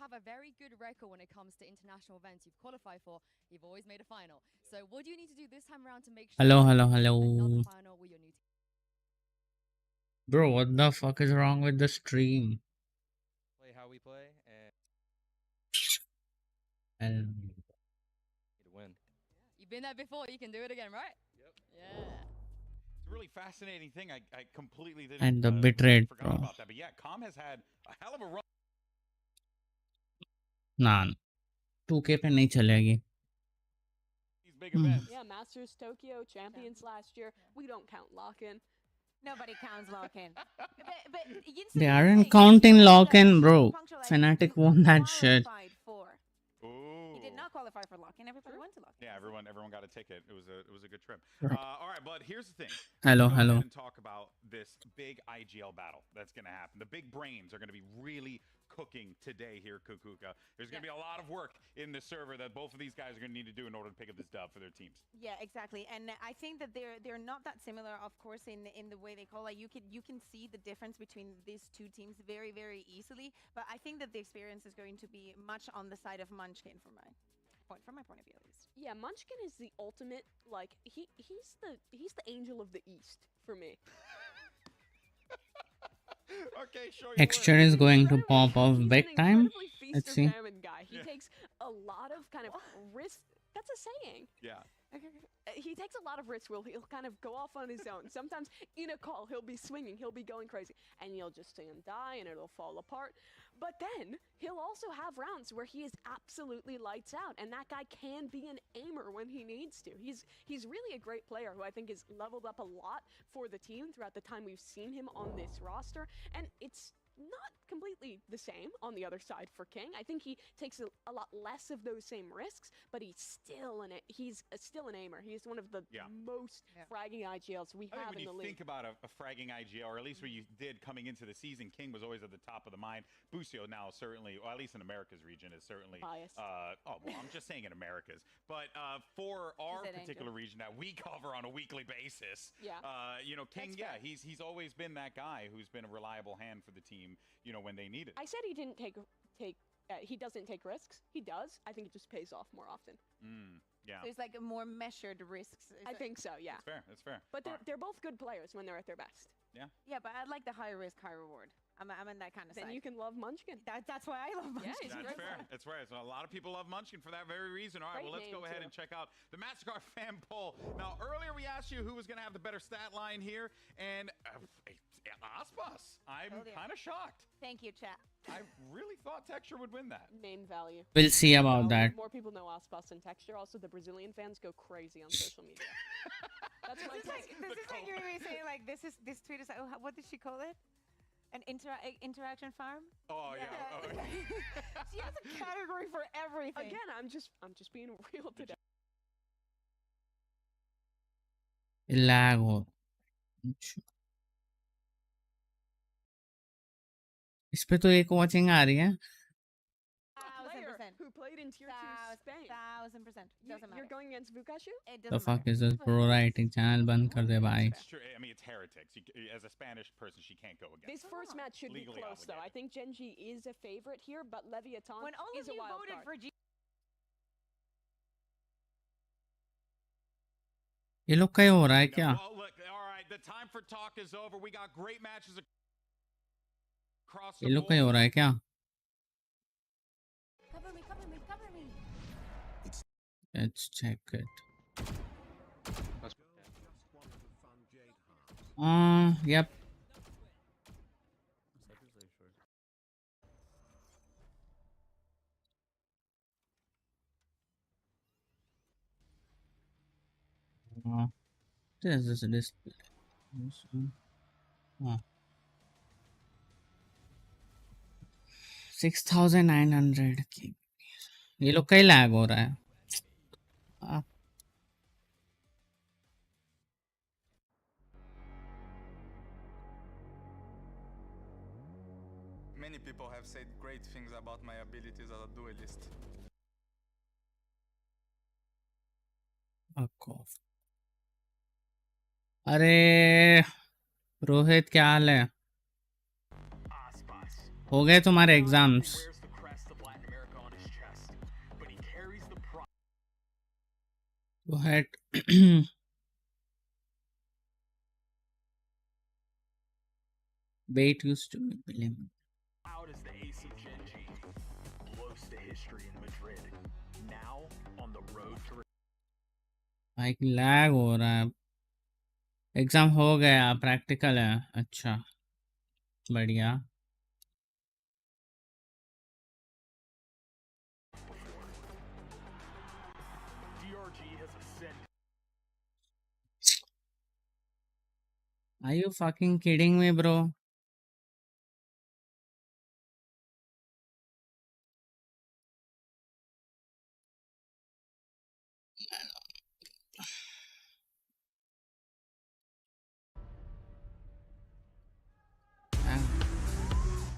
have a very good record when it comes to international events you've qualified for. You've always made a final. So what do you need to do this time around to make sure Hello. another final with your new team? Bro, what the fuck is wrong with the stream? Play how we play and to win. You've been there before. You can do it again, right? Yep. Yeah. It's a really fascinating thing. I completely didn't. And the bitrate, forgot bro. about that. But yeah, Com has had a hell of a run. Nah, 2K पे नहीं चलेगी. These big events. Yeah, Masters Tokyo champions last year. We don't count lock-in. Nobody counts lock-in. but They aren't counting lock-in, bro. Fnatic won that shit. Ooh. He did not qualify for lock-in. Everybody went to lock-in. Yeah, everyone got a ticket. It was a good trip. Right. All right, but here's the thing. Hello. Let's go ahead and talk about this big IGL battle that's going to happen. The big brains are going to be really cooking today here, Kukuka. There's going to be a lot of work in the server that both of these guys are going to need to do in order to pick up this dub for their teams. Yeah, exactly. And I think that they're not that similar, of course, in the way they call. Like you can see the difference between these two teams very, very easily. But I think that the experience is going to be much on the side of Munchkin from my point of view, at least. Yeah, Munchkin is the ultimate. Like he's the angel of the East for me. Okay, sure. Texture is going to pop off big time. Let's see. Guy. He takes a lot of kind of risk. That's a saying. Yeah. He takes a lot of risks. He'll kind of go off on his own. Sometimes in a call, he'll be swinging, he'll be going crazy, and you'll just see him die, and it'll fall apart. But then he'll also have rounds where he is absolutely lights out, and that guy can be an aimer when he needs to. He's really a great player who I think has leveled up a lot for the team throughout the time we've seen him on this roster, and it's not completely the same on the other side for King. I think he takes a lot less of those same risks, but he's still still an aimer. He's one of the most fragging IGLs we have in the league. When you think about a fragging IGL, or at least what you did coming into the season, King was always at the top of the mind. Busio now certainly, or at least in America's region, is certainly biased. Oh well, I'm just saying in America's, but for our particular region that we cover on a weekly basis, you know, King, he's always been that guy who's been a reliable hand for the team. You know, when they need it. I said he didn't he doesn't take risks. He does. I think it just pays off more often. Yeah. So it's like a more measured risks. I think so. Yeah. That's fair. But they're both good players when they're at their best. Yeah. Yeah, but I like the high risk, high reward. I'm in that kind of side. Then you can love Munchkin. That's why I love Munchkin. Yeah, that's fair. That's right. So a lot of people love Munchkin for that very reason. All right, well, let's go ahead and check out the MasterCard fan poll. Now, earlier we asked you who was going to have the better stat line here, and Aspas. I'm kind of shocked. Thank you, chat. I really thought Texture would win that. Name value. We'll see about that. More people know Aspas than Texture. Also, the Brazilian fans go crazy on social media. That's my this is like you were saying, like this tweet is like, oh, what did she call it? An interaction farm? Oh yeah. She has a category for everything. Again, I'm just being real today. Lag हो. इस पे तो एक watching आ रही है. Who played in Tier 2 Spain. 1000%. Doesn't matter. You're going against Vukashu? The fuck is this pro writing channel? बंद कर दे भाई. It's true. I mean, it's heretics. As a Spanish person, she can't go against. This first match should be close, though. I think Genji is a favorite here, but Leviathan when all is of a you wild voted card. for G. ये लोग क्या हो रहा है क्या? Well, look, all right. The time for talk is over. We got great matches across the board. ये लोग क्या हो रहा है क्या? Cover me. Let's check it. Yep. This is display. 6900. ये लोग कई लैग हो रहा है. Many people have said great things about my abilities as a duelist. Fuck off. अरे रोहित क्या हाल है? हो गए तुम्हारे exams? Go ahead. Wait used to be billion. Out as the ace of Gen G, close to history in Madrid. Now on the road to भाई lag हो रहा है. एग्जाम हो गया, प्रैक्टिकल है. अच्छा, बढ़िया. D-RGB has ascended. Are you fucking kidding me, bro?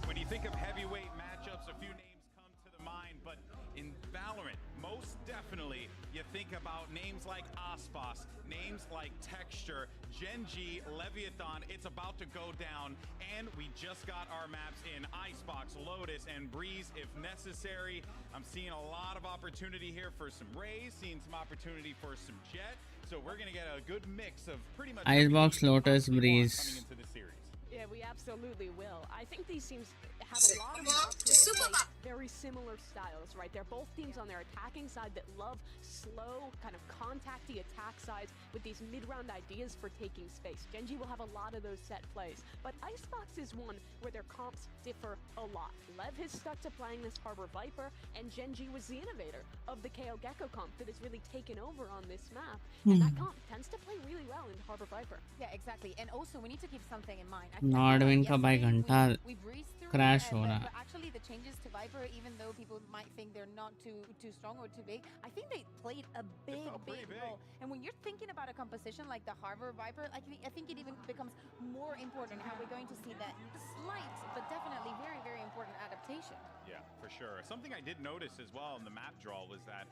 When you think of heavyweight matchups, a few names come to the mind, but in Valorant, most definitely you think about names like Aspas, names like Texture, Gen G, Leviathan. It's about to go down, and we just got our maps in Icebox, Lotus, and Breeze if necessary. I'm seeing a lot of opportunity here for some Rays, seeing some opportunity for some Jet, so we're going to get a good mix of pretty much Icebox, everything you Lotus, possibly want Breeze. coming into the series. Yeah, we absolutely will. I think these teams have a lot of maps where they play very similar styles, right? They're both teams on their attacking side that love slow, kind of contacty attack sides with these mid-round ideas for taking space. Gen G will have a lot of those set plays, but Icebox is one where their comps differ a lot. LEV has stuck to playing this Harbor Viper, and Gen G was the innovator of the KO Gecko comp that has really taken over on this map, and that comp tends to play really well in Harbor Viper. Yeah, exactly. And also, we need to keep something in mind. Nordwin का भाई घंटा we breezed through crash it, हो रहा but है. actually the changes to Viper, even though people might think they're not too strong or too big, I think they played a big role. And when you're thinking about a composition like the Harbor Viper, I think it even becomes more important how we're going to see that slight, but definitely very, very important adaptation. Yeah, for sure. Something I did notice as well in the map draw was that,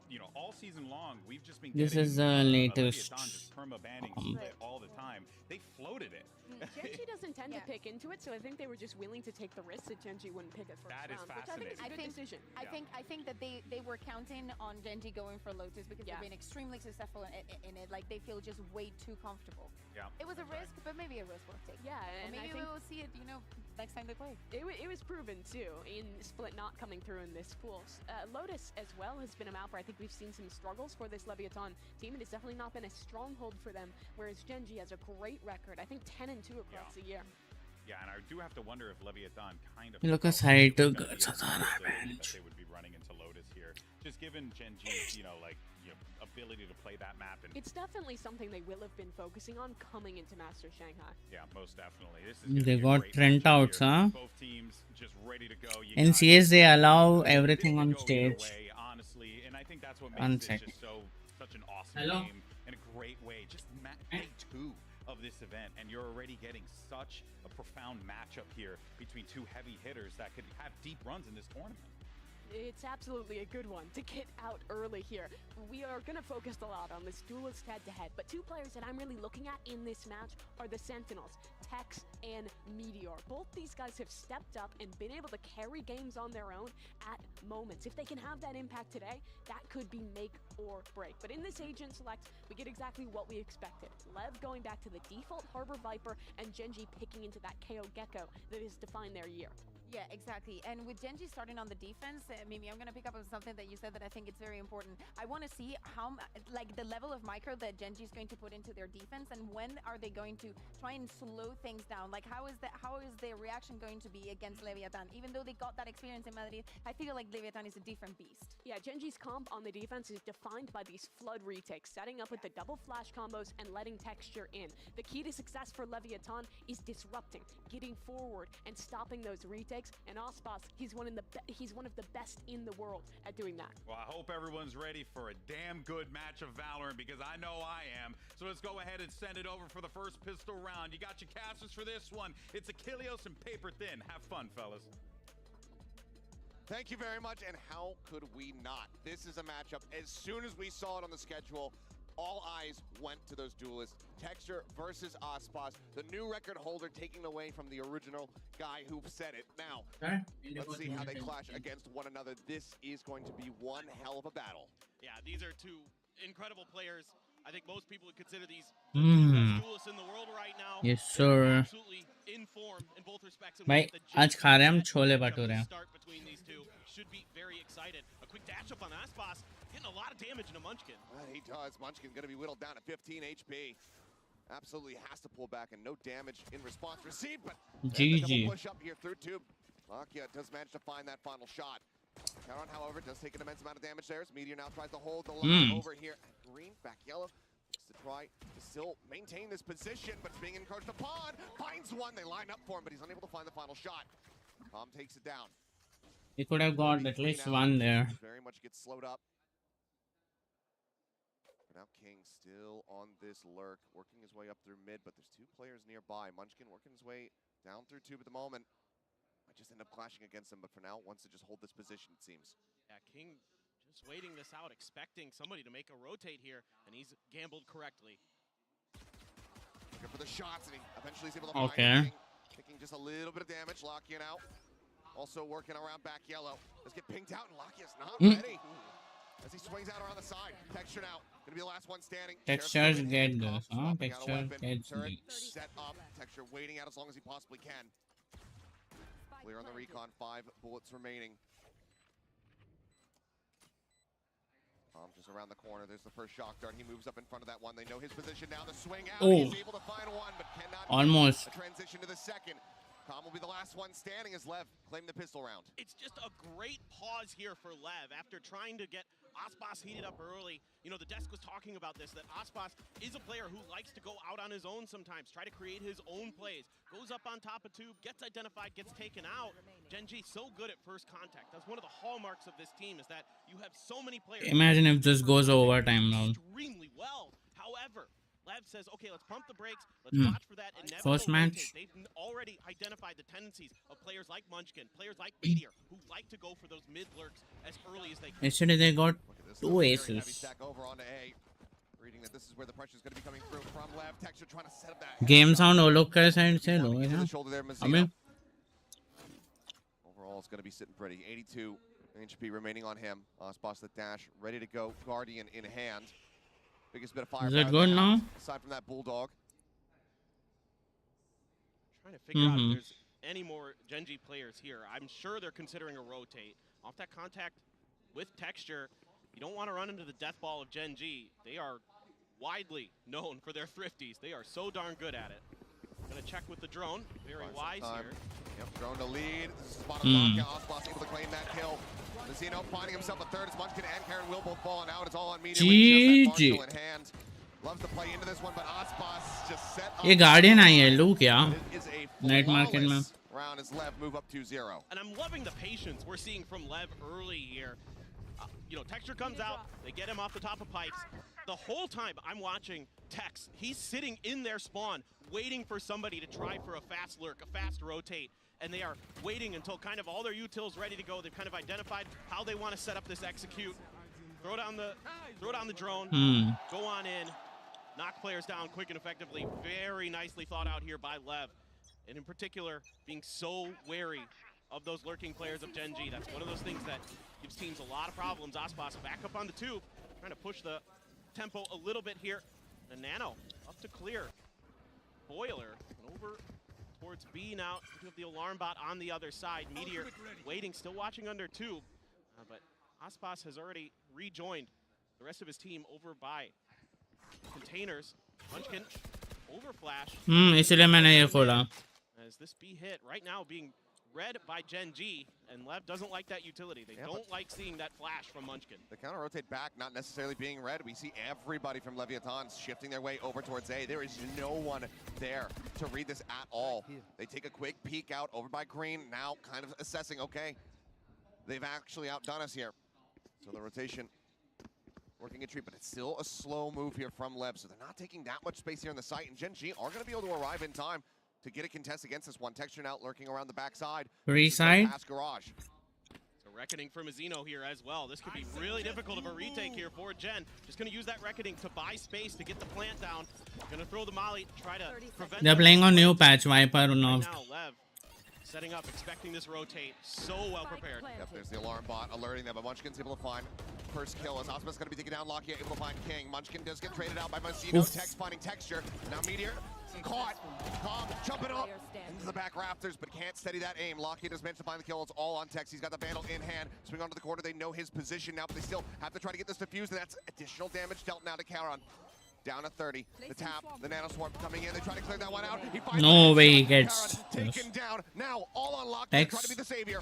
you know, all season long, we've just been This getting is the latest Leviathan just perma-banning split all the time. They floated it. Gen G doesn't tend to pick into it, so I think they were just willing to take the risk that Gen G wouldn't pick it first That is round, which I think is a good decision. I think that they were counting on Gen G going for Lotus because they've been extremely successful in it. Like they feel just way too comfortable. Yeah, it was a risk, but maybe a risk worth taking. Yeah, Or and maybe I think we will see it, you know, next time they play. it was proven too in Split not coming through in this pool. Lotus as well has been a map where I think we've seen some struggles for this Leviathan team. It has definitely not been a stronghold for them, whereas Gen G has a great record. I think 10-2 across the year. Yeah, and I do have to wonder if Leviathan kind of Look at felt side it was to gonna be a Satara possibility that bench. they would be running into Lotus here, just given Gen G's, you know, like, you know, ability to play that map. And It's definitely something they will have been focusing on coming into Master Shanghai. yeah, most definitely. This is gonna They be a got great Trent matchup outs, here. huh? Both teams just ready to go. You In got CS they allow They everything could on go either stage. way, honestly, and I think that's what One makes this second. just such an awesome Hello? game and a great way. Just day 2 of this event, and you're already getting such a profound matchup here between two heavy hitters that could have deep runs in this tournament. It's absolutely a good one to get out early here. We are going to focus a lot on this duelist head-to-head, but two players that I'm really looking at in this match are the Sentinels, Tex and Meteor. Both these guys have stepped up and been able to carry games on their own at moments. If they can have that impact today, that could be make or break. But in this agent select, we get exactly what we expected. LEV going back to the default Harbor Viper and Gen G picking into that KO Gecko that has defined their year. Yeah, exactly. And with Gen G starting on the defense, Mimi, I'm going to pick up on something that you said that I think it's very important. I want to see how, like, the level of micro that Gen G is going to put into their defense, and when are they going to try and slow things down? Like, how is their reaction going to be against Leviathan? Even though they got that experience in Madrid, I feel like Leviathan is a different beast. Yeah, Gen G's comp on the defense is defined by these flood retakes, setting up with the double flash combos and letting texture in. The key to success for Leviathan is disrupting, getting forward, and stopping those retakes. And Aspas, he's one of the best in the world at doing that. Well, I hope everyone's ready for a damn good match of Valorant, because I know I am. So let's go ahead and send it over for the first pistol round. You got your casters for this one. It's Achilleos and Paper Thin. Have fun, fellas. Thank you very much, and how could we not? This is a matchup. As soon as we saw it on the schedule, all eyes went to those duelists. Texture versus Aspas, the new record holder taking away from the original guy who said it. Now, let's see how they clash against one another. This is going to be one hell of a battle. Yeah, these are two incredible players. I think most people would consider these the two best duelists in the world right now. Yes sir. Absolutely in form in both respects. And भाई आज खा रहे हैं हम chole bhature. Start between these two should be very excited. A quick dash up on Aspas, getting a lot of damage into Munchkin. He does. Munchkin going to be whittled down to 15 HP. Absolutely has to pull back and no damage in response received, but GG. push up here through tube. Lakia does manage to find that final shot. Canon, however, does take an immense amount of damage there. As Meteor now tries to hold the line over here. Green, back yellow. Looks to try to still maintain this position, but being encouraged upon. Finds one. They line up for him, but he's unable to find the final shot. Tom takes it down. He could have got at least one there. Very much gets slowed up. Now King still on this lurk, working his way up through mid, but there's two players nearby. Munchkin working his way down through tube at the moment. Might just end up clashing against him, but for now wants to just hold this position, it seems. Yeah, King just waiting this out, expecting somebody to make a rotate here, and he's gambled correctly. Looking for the shots, and he eventually is able to find King. Taking just a little bit of damage, Lakia now. Also working around back yellow. Let's get pinged out, and Lakia's not ready. As he swings out around the side. Texture now. Gonna be the last one standing. Textures get this, huh? Texture gets these. Set up. Texture waiting out as long as he possibly can. Clear on the recon. 5 bullets remaining. Just around the corner. There's the first shock dart. He moves up in front of that one. They know his position now. The swing out. He's able to find one, but cannot. Almost. Transition to the second. Tom will be the last one standing as Lev claimed the pistol round. It's just a great pause here for Lev after trying to get Aspas heated up early. You know, the desk was talking about this, that Aspas is a player who likes to go out on his own sometimes, try to create his own plays. Goes up on top of tube, gets identified, gets taken out. Gen.G so good at first contact. That's one of the hallmarks of this team, is that you have so many players. Imagine if this goes overtime now. Extremely well. However, Lev says, okay, let's pump the brakes. Let's watch for that inevitable First match. They've already identified the tendencies of players like Munchkin, players like Meteor, who like to go for those mid lurks as early as they can. Yesterday they got 2 aces. Reading that this is where the pressure is going to be coming through from Lev. Texture trying to set up that Game sound वो लोग का side से लो है ना. हमें overall it's going to be sitting pretty. 82 HP remaining on him. Aspas the dash ready to go. Guardian in hand. Biggest bit of fire. Is it good now? Aside from that Bulldog. Trying to figure out if there's any more Gen.G players here. I'm sure they're considering a rotate. Off that contact with Texture, you don't want to run into the death ball of Gen.G. They are widely known for their thrifties. They are so darn good at it. Gonna check with the drone. Very wise here. Yep, drone to lead. This is spot on Aspas able to claim that kill. Zeno finding himself a third as Munchkin and Karen will both falling out. It's all on Meteor with just that Marshall in hand. Loves to play into this one, but Aspas just set up. ये Guardian आई है Luke यार. Night market में. Round as Lev move up 2-0. And I'm loving the patience we're seeing from Lev early here. You know, Texture comes out, they get him off the top of pipes. The whole time I'm watching Tex, he's sitting in their spawn, waiting for somebody to try for a fast lurk, a fast rotate. And they are waiting until kind of all their utils ready to go. They've kind of identified how they want to set up this execute. Throw down the drone, go on in, knock players down quick and effectively. Very nicely thought out here by Lev. And in particular, being so wary of those lurking players of Gen.G. That's one of those things that gives teams a lot of problems. Aspas back up on the tube, trying to push the tempo a little bit here. And Nano up to clear. Boiler over towards B now. You have the alarm bot on the other side. Meteor waiting, still watching under tube. But Aspas has already rejoined the rest of his team over by containers. Munchkin over flash. इसलिए मैंने ये खोला. As this B hit right now being read by Gen.G, and Lev doesn't like that utility. They don't like seeing that flash from Munchkin. The counter rotate back, not necessarily being read. We see everybody from Leviathan shifting their way over towards A. There is no one there to read this at all. They take a quick peek out over by Green, now kind of assessing, okay, they've actually outdone us here. So the rotation working a treat, but it's still a slow move here from Lev, so they're not taking that much space here in the site, and Gen.G are going to be able to arrive in time to get a contest against this one. Texture now lurking around the backside. Side. Garage. So reckoning from Azino here as well. This could be really difficult of a retake here for Gen. Just going to use that reckoning to buy space to get the plant down. Going to throw the molly, try to prevent. They're playing on new patch Viper or not. Now Lev Setting up, expecting this rotate. So well prepared. Yep, there's the alarm bot alerting them, but Munchkin's able to find first kill as Osman's going to be taking down Lockyer, able to find King. Munchkin does get traded out by Mosino. Tex finding Texture. Now Meteor caught. Calm, jumping up into the back rafters, but can't steady that aim. Lockyer does manage to find the kill. It's all on Tex. He's got the Vandal in hand. Swing onto the corner. They know his position now, but they still have to try to get this defused, and that's additional damage dealt now to Caron. Down to 30. The tap, the nano swarm coming in. They try to clear that one out. He finds No way he gets taken down. Now all on Lockyer, trying to be the savior.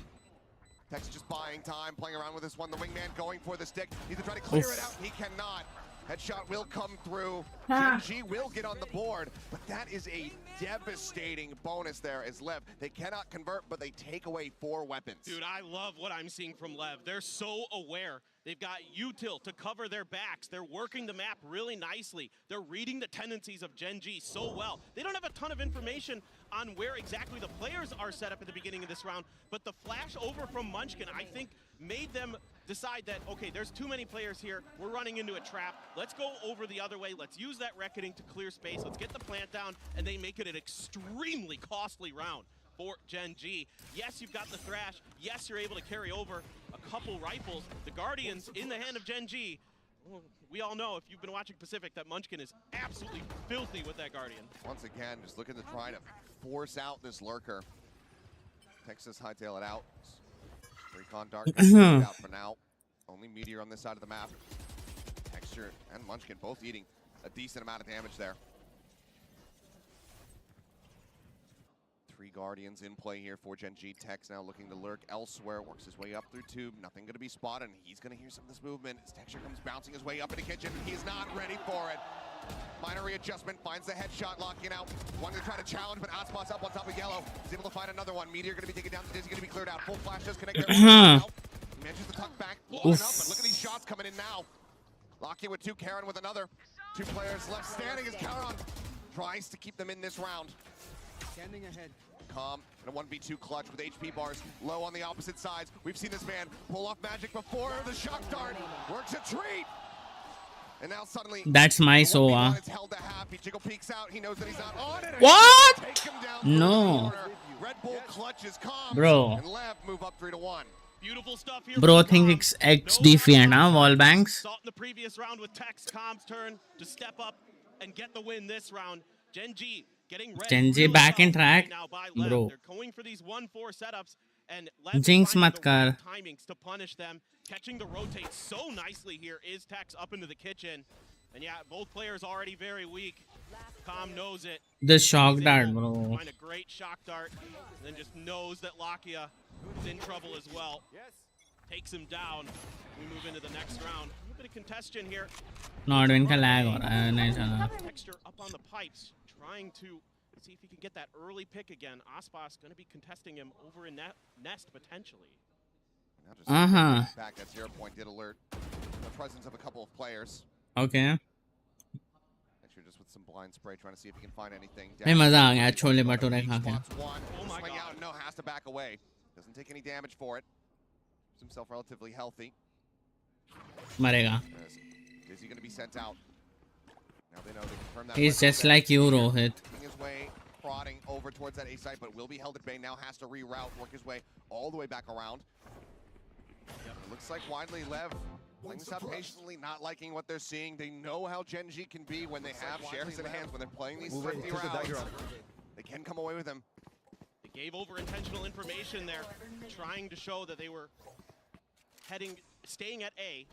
Tex just buying time, playing around with this one. The wingman going for the stick. He's to try to clear it out. He cannot. Headshot will come through. Gen.G will get on the board, but that is a devastating bonus there as LEV. They cannot convert, but they take away 4 weapons. Dude, I love what I'm seeing from LEV. They're so aware. They've got util to cover their backs. They're working the map really nicely. They're reading the tendencies of Gen.G so well. They don't have a ton of information on where exactly the players are set up at the beginning of this round, but the flash over from Munchkin, I think, made them decide that, okay, there's too many players here. We're running into a trap. Let's go over the other way. Let's use that reckoning to clear space. Let's get the plant down, and they make it an extremely costly round for Gen.G. Yes, you've got the Thrash. Yes, you're able to carry over a couple rifles. The Guardians in the hand of Gen.G. Well, we all know, if you've been watching Pacific, that Munchkin is absolutely filthy with that Guardian. Once again, just looking to try to force out this lurker. Texas hightail it out. Recon Darkness out for now. Only Meteor on this side of the map. Texture and Munchkin both eating a decent amount of damage there. 3 Guardians in play here for Gen.G. Tex now looking to lurk elsewhere. Works his way up through tube. Nothing going to be spotted. And he's going to hear some of this movement. As Texture comes bouncing his way up into kitchen. He's not ready for it. Minor readjustment, finds the headshot, locking out. One to try to challenge, but Aspas up on top of Yellow. He's able to find another one. Meteor going to be taken down. Dizzy going to be cleared out. Full flash does connect there. He manages to tuck back, blowing up, but look at these shots coming in now. Lockyer with 2, Caron with another. 2 players left standing as Caron tries to keep them in this round. Standing ahead. Calm and a 1v2 clutch with HP bars low on the opposite sides. We've seen this man pull off magic before. The shock dart works a treat. And now suddenly, that's my Sova. It's held to half. He jiggle peeks out. He knows that he's not on it. What? Take him down No. Red Bull clutches Calm. Bro. And LEV move up 3-1. Beautiful stuff here. Bro thinks XD na wall banks. Saw it in the previous round with Tex. Calm's turn to step up and get the win this round. Gen.G getting ready. Gen.G back in track. Bro. They're going for these 1-4 setups. And Jinx mat kar. Timings to punish them. Catching the rotate so nicely here is Tex up into the kitchen. And yeah, both players already very weak. Calm knows it. The shock dart, bro. Find a great shock dart. And then just knows that Lockyer is in trouble as well. Takes him down. We move into the next round. A little bit of congestion here. Nordwin ka lag ho raha hai, nahi chal raha. Texture up on the pipes, trying to see if he can get that early pick again. Aspas going to be contesting him over in nest potentially. Back at 0 point did alert the presence of a couple of players. Okay. Actually, just with some blind spray, trying to see if he can find anything. Hey, maza aa gaya chole bhature kha ke. Swing out, no, has to back away. Doesn't take any damage for it. Keeps himself relatively healthy. Marega. Is he going to be sent out? Now they know they confirm that. He's just like you, Rohit. His way, prodding over towards that A site, but will be held at bay. Now has to reroute, work his way all the way back around. It looks like widely LEV playing this out patiently, not liking what they're seeing. They know how Gen.G can be when they have shares in hands, when they're playing these 50 rounds. They can come away with them. They gave over intentional information there, trying to show that they were staying at A.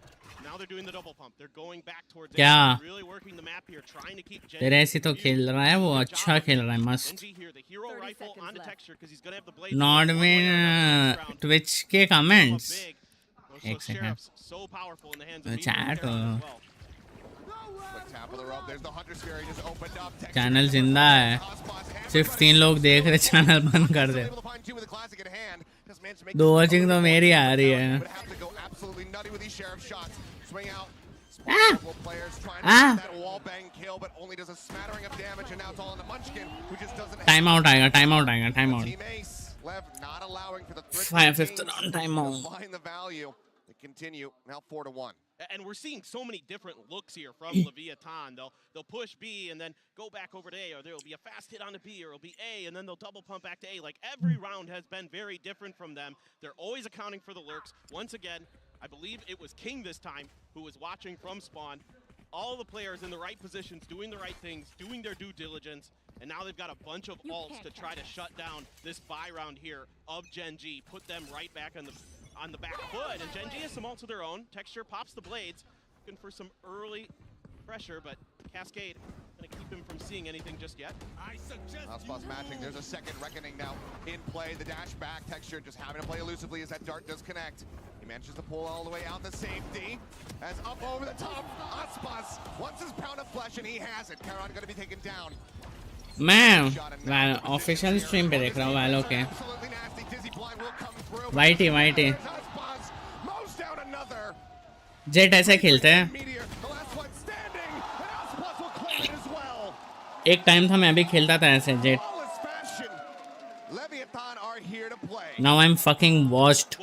Now they're doing the double pump. They're going back towards A. Really working the map here, trying to keep Gen.G. तेरे ऐसे तो खेल रहा है वो अच्छा खेल रहा है मस्त. Gen.G here, the hero rifle onto Texture because he's going to have the blade. Nordwin Twitch के comments. एक second. So powerful in the hands of chat Tap of the rope. There's the Hunter Spear. He just opened up. Channel जिंदा है. सिर्फ 3 लोग देख रहे, channel बंद कर दे. 2 वॉचिंग तो मेरी आ रही है. टाइम आउट आएगा, टाइम आउट आएगा, time out. 5th round time out. Continue now 4-1. And we're seeing so many different looks here from Leviathan. They'll push B and then go back over to A, or there'll be a fast hit onto B, or it'll be A, and then they'll double pump back to A. Like, every round has been very different from them. They're always accounting for the lurks. Once again, I believe it was King this time who was watching from spawn. All the players in the right positions, doing the right things, doing their due diligence, and now they've got a bunch of ults to try to shut down this buy round here of Gen G, put them right back on the back foot. And Gen G has some ults of their own. Texture pops the blades, looking for some early pressure, but Cascade gonna keep him from seeing anything just yet. Aspas matching. There's a second reckoning now in play. The dash back. Texture just having to play elusively as that dart does connect. He manages to pull all the way out the safety. As up over the top, Aspas wants his pound of flesh and he has it. Caron gonna be taken down. मैं official stream पे देख रहा हूँ वालों के वाइटी jet ऐसे खेलते हैं एक टाइम था मैं भी खेलता था ऐसे jet now I'm fucking washed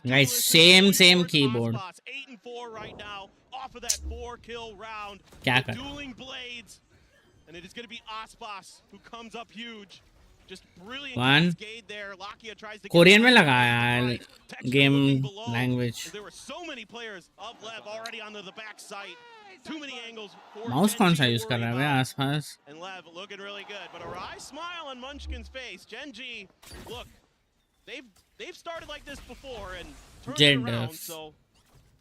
guys same keyboard 8 and 4 right now off of that 4-kill round. क्या कर Dueling blades. And it is going to be Aspas who comes up huge. Just brilliant cascade there. Lakia tries to Korean में लगा यार game language. There were so many players of LEV already on the back site. Too many angles for Mouse कौन सा use कर रहा है आसपास? And LEV looking really good, but a wry smile on Munchkin's face. Gen G, look, they've started like this before and turned it around, so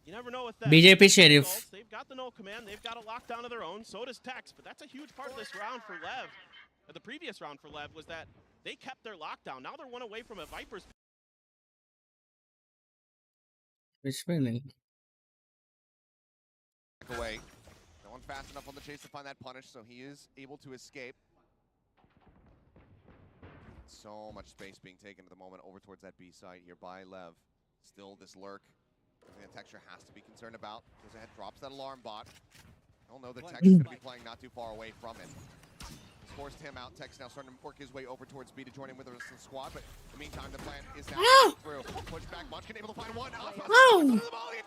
you never know with that. BJP Sheriff. They've got the null command. They've got a lockdown of their own. So does Tex. But that's a huge part of this round for LEV. The previous round for LEV was that they kept their lockdown. Now they're one away from a Viper's. Which feeling? Away. No one fast enough on the chase to find that punish, so he is able to escape. So much space being taken at the moment over towards that B site here by LEV. Still this lurk. Something that Texture has to be concerned about. Goes ahead, drops that alarm bot. I'll know that Tex is going to be playing not too far away from it. He's forced him out. Tex now starting to work his way over towards B to join him with the rest of the squad. But in the meantime, the plan is now through. Push back, Munchkin able to find one.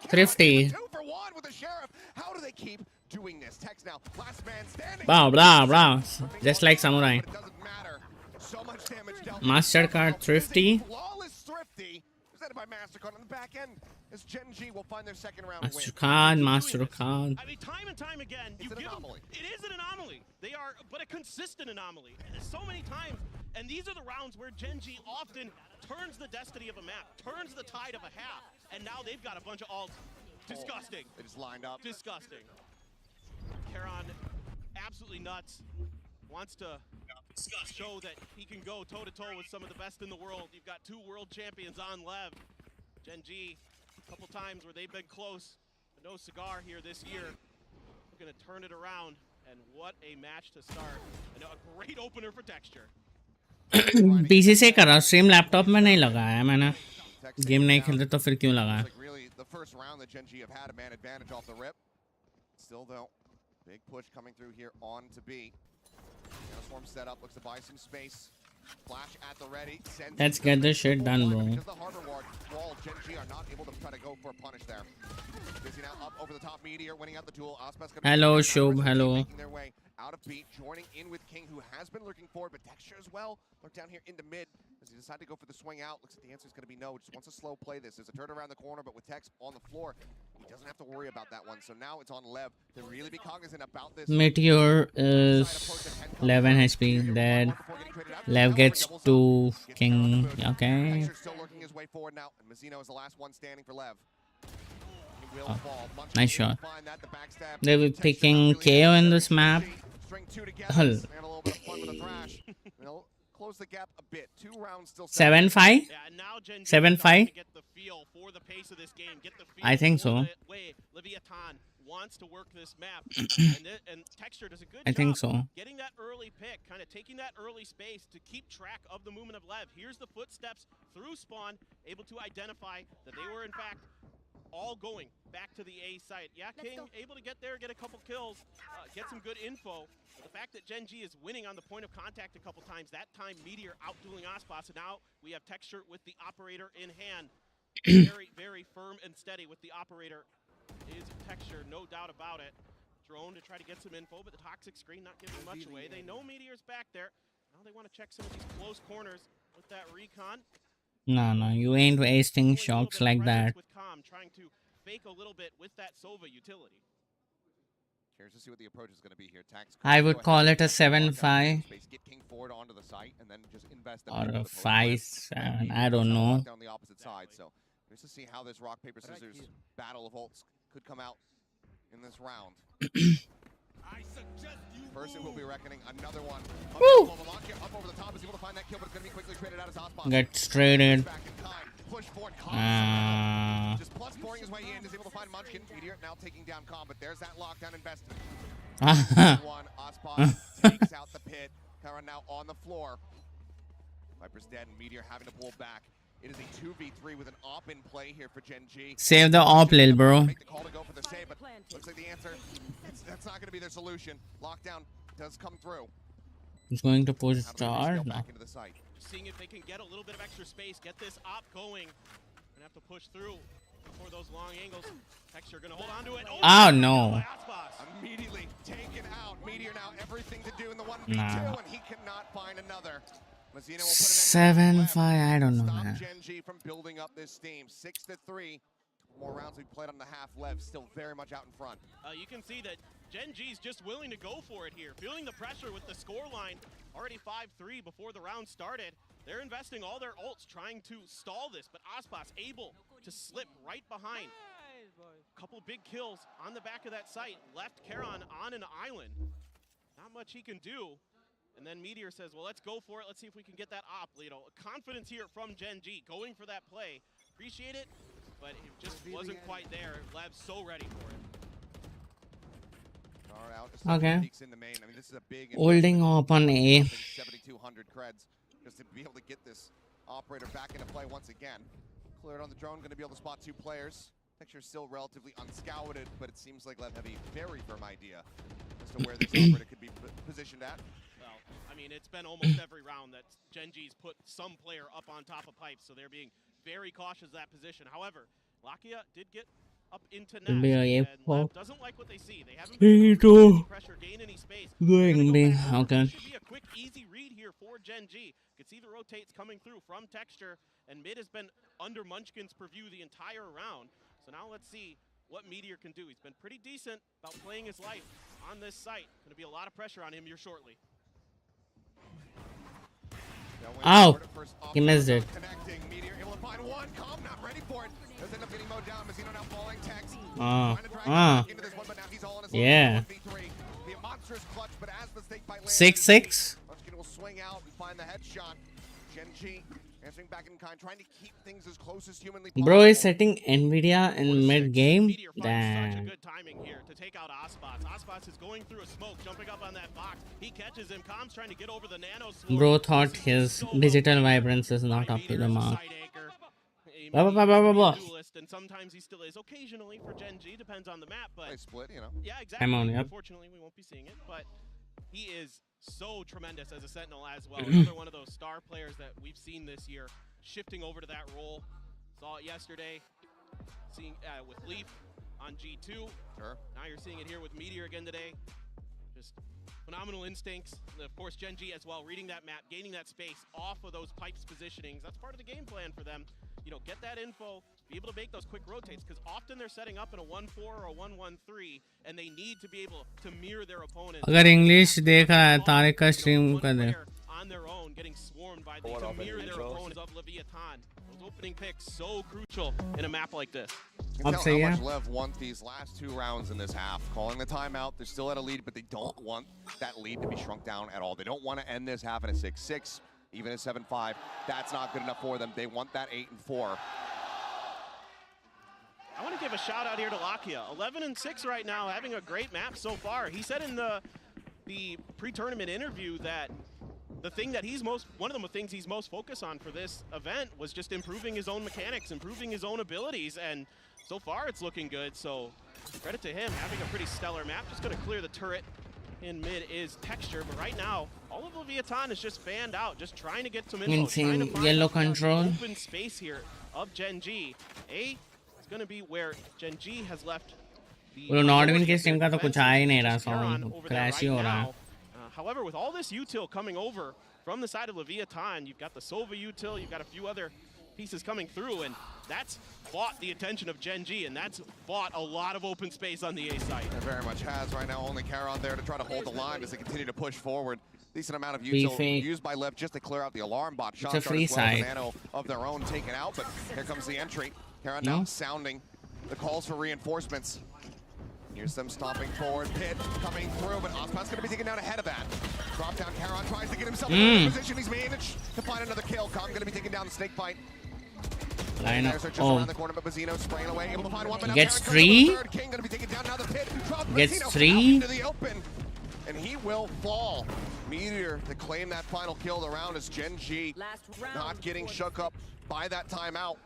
Thrifty. 2 for 1 with the Sheriff. How do they keep doing this? Tex now, last man standing. Blah. Just like Samurai. But it doesn't matter. So much damage dealt. MasterCard Thrifty. Flawless Thrifty. Presented by MasterCard on the back end. As Gen G will find their second round win. MasterCard. I mean, time and time again, you give them, it is an anomaly. They are, but a consistent anomaly. So many times, and these are the rounds where Gen G often turns the destiny of a map, turns the tide of a half, and now they've got a bunch of alts. Disgusting. They just lined up. Disgusting. Caron, absolutely nuts. Wants to show that he can go toe-to-toe with some of the best in the world. You've got 2 world champions on LEV. Gen G, a couple times where they've been close, but no cigar here this year. We're going to turn it around, and what a match to start. And a great opener for Texture. PC से कर रहा हूँ stream laptop में नहीं लगाया मैंने game नहीं खेलते तो फिर क्यों लगाया The first round that Gen G have had a man advantage off the rip. Still though, big push coming through here on to B. Swarm set up, looks to buy some space. Flash at the ready. Let's get this shit done, bro. Because the harbor wall, Gen G are not able to try to go for a punish there. Busy now up over the top Meteor, winning out the duel. Hello, Shub. Hello. Making their way out of beat, joining in with King, who has been looking forward, but Texture as well. Look down here into mid as he decided to go for the swing out. Looks like the answer is going to be no. Just wants to slow play this. There's a turn around the corner, but with Tex on the floor, he doesn't have to worry about that one. So now it's on LEV to really be cognizant about this. Meteor is 11 HP. Dead. LEV gets 2 King. Okay. Texture still working his way forward now, and Mazzino is the last one standing for LEV. Oh, nice shot. They were picking KO in this map. Hull. 7-5? 7-5? I think so. Wants to work this map and Texture does a good I job think so. Getting that early pick, kind of taking that early space to keep track of the movement of LEV. Here's the footsteps through spawn, able to identify that they were in fact all going back to the A site. Yeah, King able to get there, get a couple kills, get some good info. But the fact that Gen G is winning on the point of contact a couple times, that time Meteor outdueling Aspas, and now we have Texture with the operator in hand. very, very firm and steady with the operator is Texture, no doubt about it. Drone to try to get some info, but the toxic screen not giving much away. They know Meteor's back there. Now they want to check some of these close corners with that recon. No, you ain't wasting shots like that. With Calm, trying to fake a little bit with that Sova utility. Curious to see what the approach is going to be here. Tax I would call it a 7-5 get King forward onto the site and then just invest or a 5-7. I don't know. Down the opposite side. So curious to see how this rock paper scissors battle of ults could come out in this round. First, it will be reckoning another one. Woo! Up over the top is able to find that kill, but it's going to be quickly traded out as Ospas. Get straight in. Push forward. Just plus pouring his way in, is able to find Munchkin. Meteor now taking down Calm, but there's that lockdown investment. One, Ospas takes out the pit. Kara now on the floor. Viper's dead, and Meteor having to pull back. It is a 2v3 with an op in play here for Gen G. Save the op, lil bro. Make the call to go for the save, but looks like the answer, that's not going to be their solution. Lockdown does come through. He's going to push star. No. Back into the site. Just seeing if they can get a little bit of extra space, get this op going. Gonna have to push through before those long angles. Texture gonna hold on to it. Oh no. Immediately taken out. Meteor now everything to do in the 1v2, and he cannot find another. 7-5, I don't know, man. Gen G from building up this team. 6-3. More rounds we played on the half. Lev still very much out in front. You can see that Gen G's just willing to go for it here. Feeling the pressure with the scoreline. Already 5-3 before the round started. They're investing all their ults trying to stall this, but Ospas able to slip right behind. Couple big kills on the back of that site. Left Charon on an island. Not much he can do. And then Meteor says, well, let's go for it. Let's see if we can get that op. You know, confidence here from Gen G, going for that play. Appreciate it, but it just wasn't quite there. Lab's so ready for it. Okay. I mean, this is a big Holding up on A. 7,200 creds just to be able to get this operator back into play once again. Cleared on the drone, going to be able to spot 2 players. Picture's still relatively unscouted, but it seems like Lev have a very firm idea as to where this operator could be positioned at. Well, I mean, it's been almost every round that Gen G's put some player up on top of pipes, so they're being very cautious of that position. However, Lakia did get up into Nash, and Lev doesn't like what they see. They haven't been able to pressure, gain any space. Going big, okay. Should be a quick, easy read here for Gen G. You can see the rotates coming through from Texture, and mid has been under Munchkin's purview the entire round. So now let's see what Meteor can do. He's been pretty decent about playing his life on this site. Going to be a lot of pressure on him here shortly. Ow! He missed it. Connecting. Meteor able to find one. Calm not ready for it. Does end up getting mowed down. Mazzino now falling. Tex. Yeah. 6-6. Munchkin will swing out and find the headshot. Gen G answering back in kind, trying to keep things as close as humanly possible. Bro is setting Nvidia in mid game. Damn. Such a good timing here to take out Ospas. Ospas is going through a smoke, jumping up on that box. He catches him. Calm's trying to get over the nano swarm. Bro thought his digital vibrance is not up to the mark. And sometimes he still is. Occasionally for Gen G, depends on the map, but they split, you know. Yeah, exactly. I'm on, yep. Unfortunately, we won't be seeing it, but he is so tremendous as a Sentinel as well. Another one of those star players that we've seen this year, shifting over to that role. Saw it yesterday, seeing with Leaf on G2. Sure. Now you're seeing it here with Meteor again today. Just phenomenal instincts. And of course, Gen G as well, reading that map, gaining that space off of those pipes positionings. That's part of the game plan for them. You know, get that info, be able to make those quick rotates, because often they're setting up in a 1-4 or a 1-1-3, and they need to be able to mirror their opponents. अगर English देखा है तारिक का stream कर दे. On their own, getting swarmed by the to mirror their opponents of Leviathan. Those opening picks so crucial in a map like this. You can tell how much Lev want these last 2 rounds in this half. Calling the timeout, they're still at a lead, but they don't want that lead to be shrunk down at all. They don't want to end this half in a 6-6. Even a 7-5, that's not good enough for them. They want that 8-4. I want to give a shout out here to Lakia. 11-6 right now, having a great map so far. He said in the pre-tournament interview that the thing that one of the things he's most focused on for this event was just improving his own mechanics, improving his own abilities, and so far it's looking good. So credit to him, having a pretty stellar map. Just going to clear the turret. In mid is Texture, but right now all of Leviathan is just fanned out, just trying to get some info, trying to find yellow control. Open space here. of Gen G. A is going to be where Gen G has left the वो नॉर्डविन की stream का तो कुछ आ ही नहीं रहा Caron sound over there crash he right हो रहा है now. However, with all this util coming over from the side of Leviathan, you've got the Sova util, you've got a few other pieces coming through, and that's bought the attention of Gen G, and that's bought a lot of open space on the A site. It very much has right now. Only Caron there to try to hold the line as they continue to push forward. Decent amount of util used by LEV just to clear out the alarm bot. It's a free side. Nano of their own taken out, but here comes the entry. Caron now sounding the calls for reinforcements. Here's them stomping forward. Pit coming through, but Ospas going to be taken down ahead of that. Drop down. Caron tries to get himself in a position. He's managed to find another kill. Com going to be taking down the snake fight. Line up. Around the corner, but Bazzino spraying away, able to find one. Gets 3. King going to be taken down now. The pit. Gets Bazzino 3. into the open, and he will fall. Meteor to claim that final kill. The round is Gen G not getting shook up by that timeout.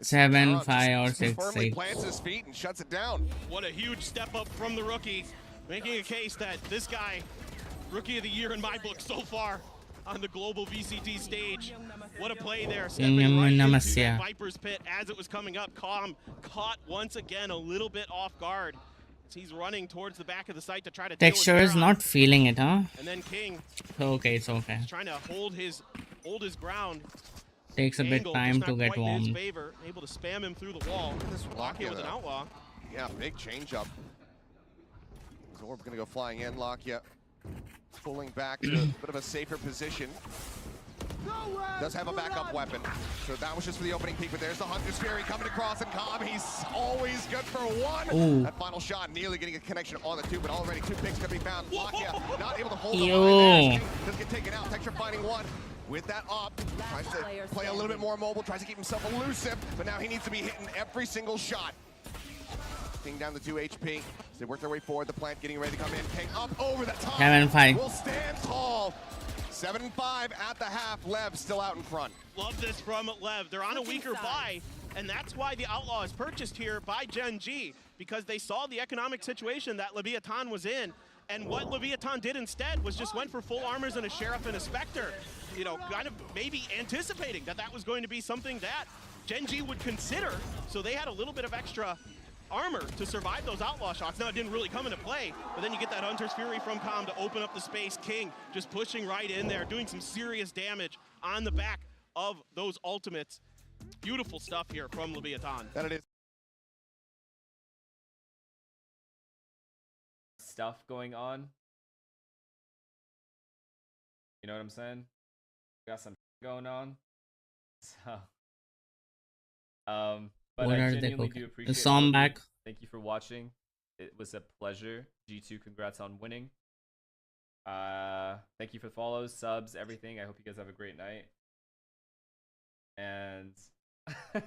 7, 5 or 6, firmly 6. plants his feet and shuts it down. What a huge step up from the rookie, making a case that this guy, rookie of the year in my book so far on the global VCT stage. What a play there, stepping right into that Viper's pit as it was coming up. Com caught once again a little bit off guard. He's running towards the back of the site to try to Texture is not feeling it, huh? And then King. Okay, it's okay. He's trying to hold his ground. Takes a bit time to get warm. Favor, able to spam him through the wall. Lakia with an outlaw. Yeah, big change up. Zorb gonna go flying in. Lakia pulling back to a bit of a safer position. Does have a backup weapon. So that was just for the opening peek, but there's the Hunter's Fury coming across, and Com, he's always good for one. Ooh. That final shot nearly getting a connection on the two, but already 2 picks gonna be found. Lakia not able to hold the line. Does get taken out. Texture finding one. With that up, tries to play a little bit more mobile, tries to keep himself elusive, but now he needs to be hitting every single shot. King down to 2 HP. They work their way forward. The plant getting ready to come in. King up over the top. 7-5. Will stand tall. 7-5 at the half. LEV still out in front. Love this from LEV. They're on a weaker buy, and that's why the Outlaw is purchased here by Gen G, because they saw the economic situation that Leviathan was in. And what Leviathan did instead was just went for full armors and a Sheriff and a Spectre. You know, kind of maybe anticipating that that was going to be something that Gen G would consider. So they had a little bit of extra armor to survive those outlaw shots. Now it didn't really come into play, but then you get that Hunter's Fury from Com to open up the space. King just pushing right in there, doing some serious damage on the back of those ultimates. Beautiful stuff here from Leviathan. That it is. Stuff going on. You know what I'm saying? Got some going on. So but I genuinely do appreciate the song back. Thank you for watching. It was a pleasure. G2, congrats on winning. Thank you for the follows, subs, everything. I hope you guys have a great night. And you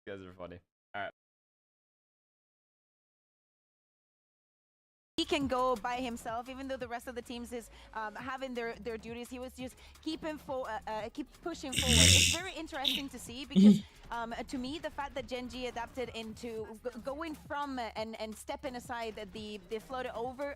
guys are funny. All right. He can go by himself, even though the rest of the teams is having their duties. He was just keep pushing forward. It's very interesting to see because to me, the fact that Gen G adapted into going from and stepping aside the floated over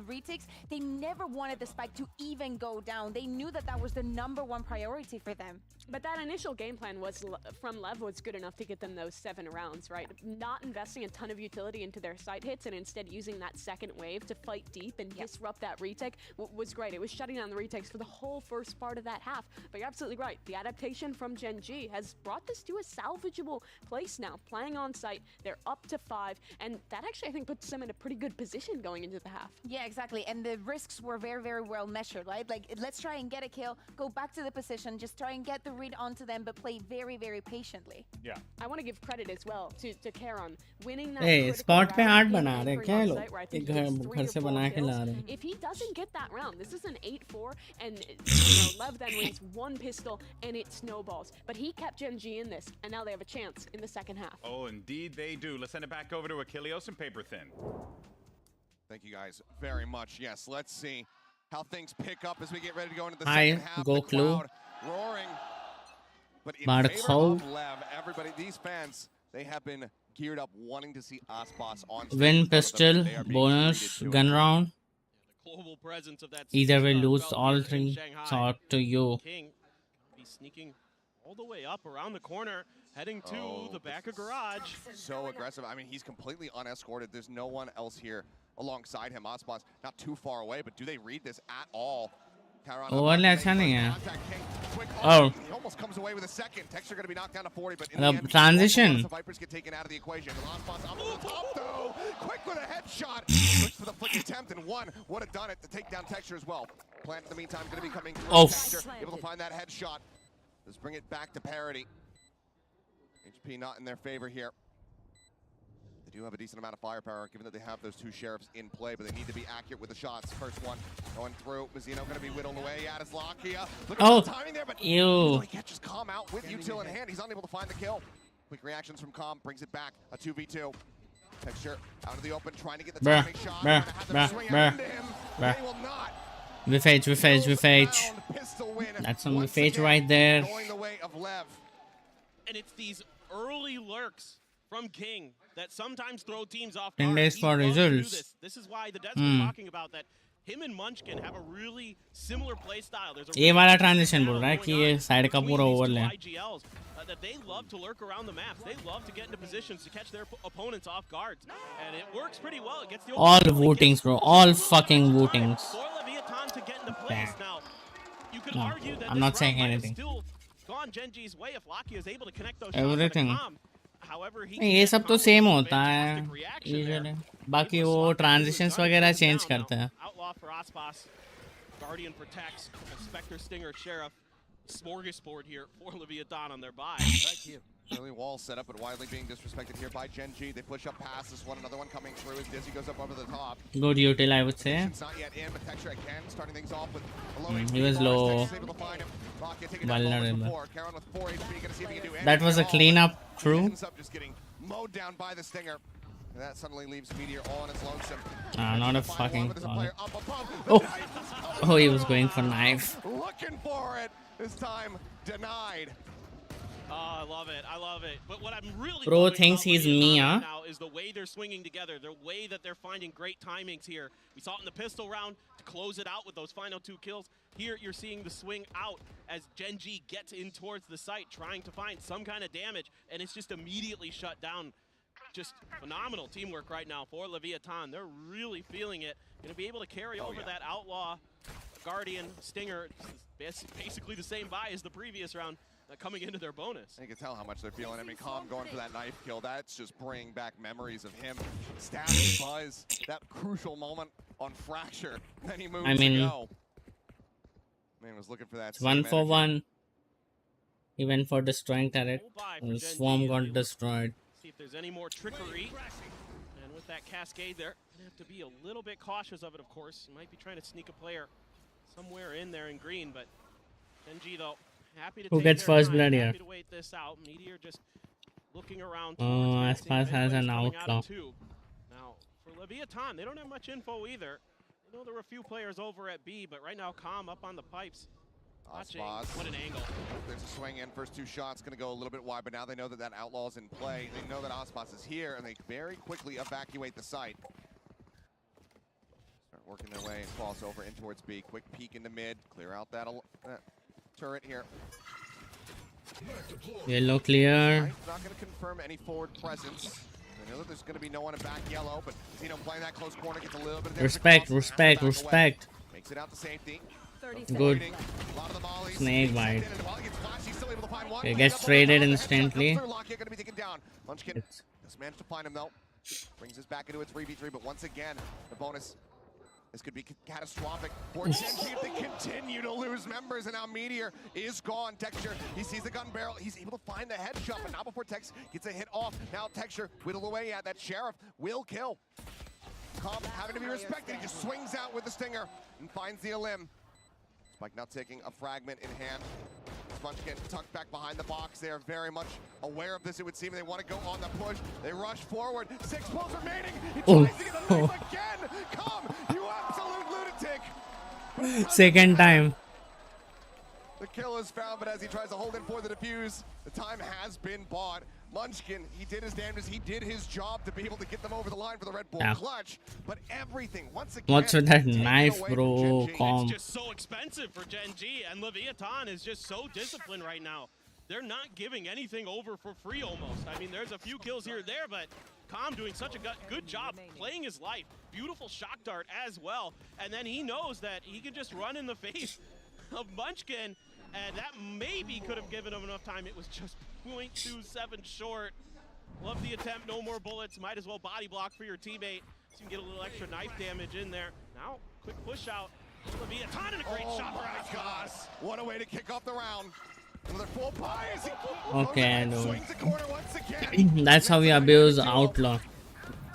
retakes, they never wanted the spike to even go down. They knew that that was the #1 priority for them. But that initial game plan was from LEV was good enough to get them those 7 rounds, right? Not investing a ton of utility into their side hits and instead using that second wave to fight deep and disrupt that retake was great. It was shutting down the retakes for the whole first part of that half. But you're absolutely right. The adaptation from Gen G has brought this to a salvageable place now. Playing on site, they're up to 5, and that actually I think puts them in a pretty good position going into the half. Yeah, exactly. And the risks were very, very well measured, right? Like, let's try and get a kill, go back to the position, just try and get the read onto them, but play very, very patiently. Yeah. I want to give credit as well to Caron winning that. Hey, spot पे 8 बना रहे क्या ये लोग? एक घर से बना के ला रहे हैं. If he doesn't get that round, this is an 8-4, and LEV then wins 1 pistol, and it snowballs. But he kept Gen G in this, and now they have a chance in the second half. Oh, indeed they do. Let's send it back over to Achilleos and Paper Thin. Thank you guys very much. Yes, let's see how things pick up as we get ready to go into the second half. Go the crowd roaring. But in favor of LEV, everybody, these fans, they have been geared up wanting to see Aspas on stage. Win pistol, bonus, gun round. Global presence of that Either way, lose all 3. It's up to you. King be sneaking all the way up around the corner, heading to the back of garage. So aggressive. I mean, he's completely unescorted. There's no one else here alongside him. Aspas not too far away, but do they read this at all? Overlay अच्छा नहीं है. Oh. He almost comes away with a second. Texture going to be knocked down to 40, but in the end, transition. The Vipers get taken out of the equation. Aspas up on the top though. Quick with a headshot. Looks for the flick attempt and one would have done it to take down Texture as well. Plant in the meantime going to be coming through. Texture able to find that headshot. Let's bring it back to parity. HP not in their favor here. They do have a decent amount of firepower, given that they have those two sheriffs in play, but they need to be accurate with the shots. First one going through. Mazzino going to be whittled away. Lokia. Look at the timing there, but he catches Calm out with util in hand. He's unable to find the kill. Quick reactions from Calm brings it back. A 2v2. Texture out of the open, trying to get the timing shot. They will not. Vifage. That's some Vifage right there. Going the way of Lev. And it's these early lurks from King that sometimes throw teams off 10 guard. days for results. This is why the Dead's been talking about that. Him and Munchkin have a really similar play style. There's a ये वाला transition बोल रहा है कि ये side का पूरा overlay. That they love to lurk around the maps. They love to get into positions to catch their opponents off guards, and it works pretty well. It gets the all Wootings, bro. All fucking Wootings. To get into place. Now, you could argue that I'm not saying anything. Still gone Genji's way if Lakia is able to connect those Everything. shots. However, ये सब तो same होता है usually. बाकी वो transitions वगैरह change करते हैं. Outlaw for Aspas, Guardian protects, Spectre, Stinger, Sheriff, smorgasbord here for Leviathan on their buy. Right here. Early wall set up, but widely being disrespected here by Genji. They push up past this one. Another one coming through as Dizzy goes up over the top. Good util, I would say. It's not yet in, but Texture again starting things off with a low HP. He was low. Vulnerable. That was a cleanup crew. Ends up just getting mowed down by the Stinger. And that suddenly leaves Meteor all on its lonesome. Not a fucking call. Oh, he was going for knife. Looking for it. This time denied. Oh, I love it. I love it. But what I'm really Bro thinks he's Mia. Now is the way they're swinging together, the way that they're finding great timings here. We saw it in the pistol round to close it out with those final 2 kills. Here you're seeing the swing out as Genji gets in towards the site, trying to find some kind of damage, and it's just immediately shut down. Just phenomenal teamwork right now for Leviathan. They're really feeling it. Going to be able to carry over that Outlaw, Guardian, Stinger. It's basically the same buy as the previous round. Coming into their bonus. You can tell how much they're feeling. I mean, Calm going for that knife kill, that's just bringing back memories of him stabbing Buzz. That crucial moment on Fracture. Then he moves to go. Man was looking for that. 1 for 1. He went for destroying turret. The swarm got destroyed. See if there's any more trickery. And with that cascade there, gonna have to be a little bit cautious of it, of course. You might be trying to sneak a player somewhere in there in green, but Genji though, happy to who gets first blood here? Happy to wait this out. Meteor just looking around. Aspas has an outlaw. Now, for Leviathan, they don't have much info either. I know there were a few players over at B, but right now, Calm up on the pipes. Watching. What an angle. There's a swing in. First 2 shots going to go a little bit wide, but now they know that that Outlaw's in play. They know that Aspas is here, and they very quickly evacuate the site. Start working their way across over in towards B. Quick peek into mid. Clear out that turret here. Yellow clear. Not going to confirm any forward presence. I know that there's going to be no one in back yellow, but Zeno playing that close corner gets a little bit of respect. Makes it out to safety. Good. Snake bite. Okay, gets traded instantly. Munchkin just managed to find him though. Brings us back into a 3v3, but once again, the bonus. This could be catastrophic for Genji if they continue to lose members, and now Meteor is gone. Texture, he sees the gun barrel, he's able to find the headshot, but not before Tex gets a hit off. Now Texture whittled away at that Sheriff will kill. Calm having to be respected, he just swings out with the Stinger and finds the elim. Spike now taking a fragment in hand. Munchkin tucked back behind the box. They are very much aware of this, it would seem. They want to go on the push. They rush forward. 6 pulls remaining. He tries to get the knife again. Come, you absolute lunatic. Second time. The kill is found, but as he tries to hold in for the defuse, the time has been bought. Munchkin, he did his damnedest. He did his job to be able to get them over the line for the Red Bull clutch. But everything, once again, what's with that knife, bro? It's just so expensive for Genji, and Leviathan is just so disciplined right now. they're not giving anything over for free almost. I mean, there's a few kills here or there, but Calm doing such a good job playing his life. Beautiful shock dart as well. And then he knows that he can just run in the face of Munchkin, and that maybe could have given him enough time. It was just 0.27 short. Love the attempt, no more bullets. Might as well body block for your teammate so you can get a little extra knife damage in there. Now, quick push out. Leviathan and a great shot for Aspas. What a way to kick off the round. Another full pie as he Okay, I know. swings the corner once again. That's how we abuse Outlaw.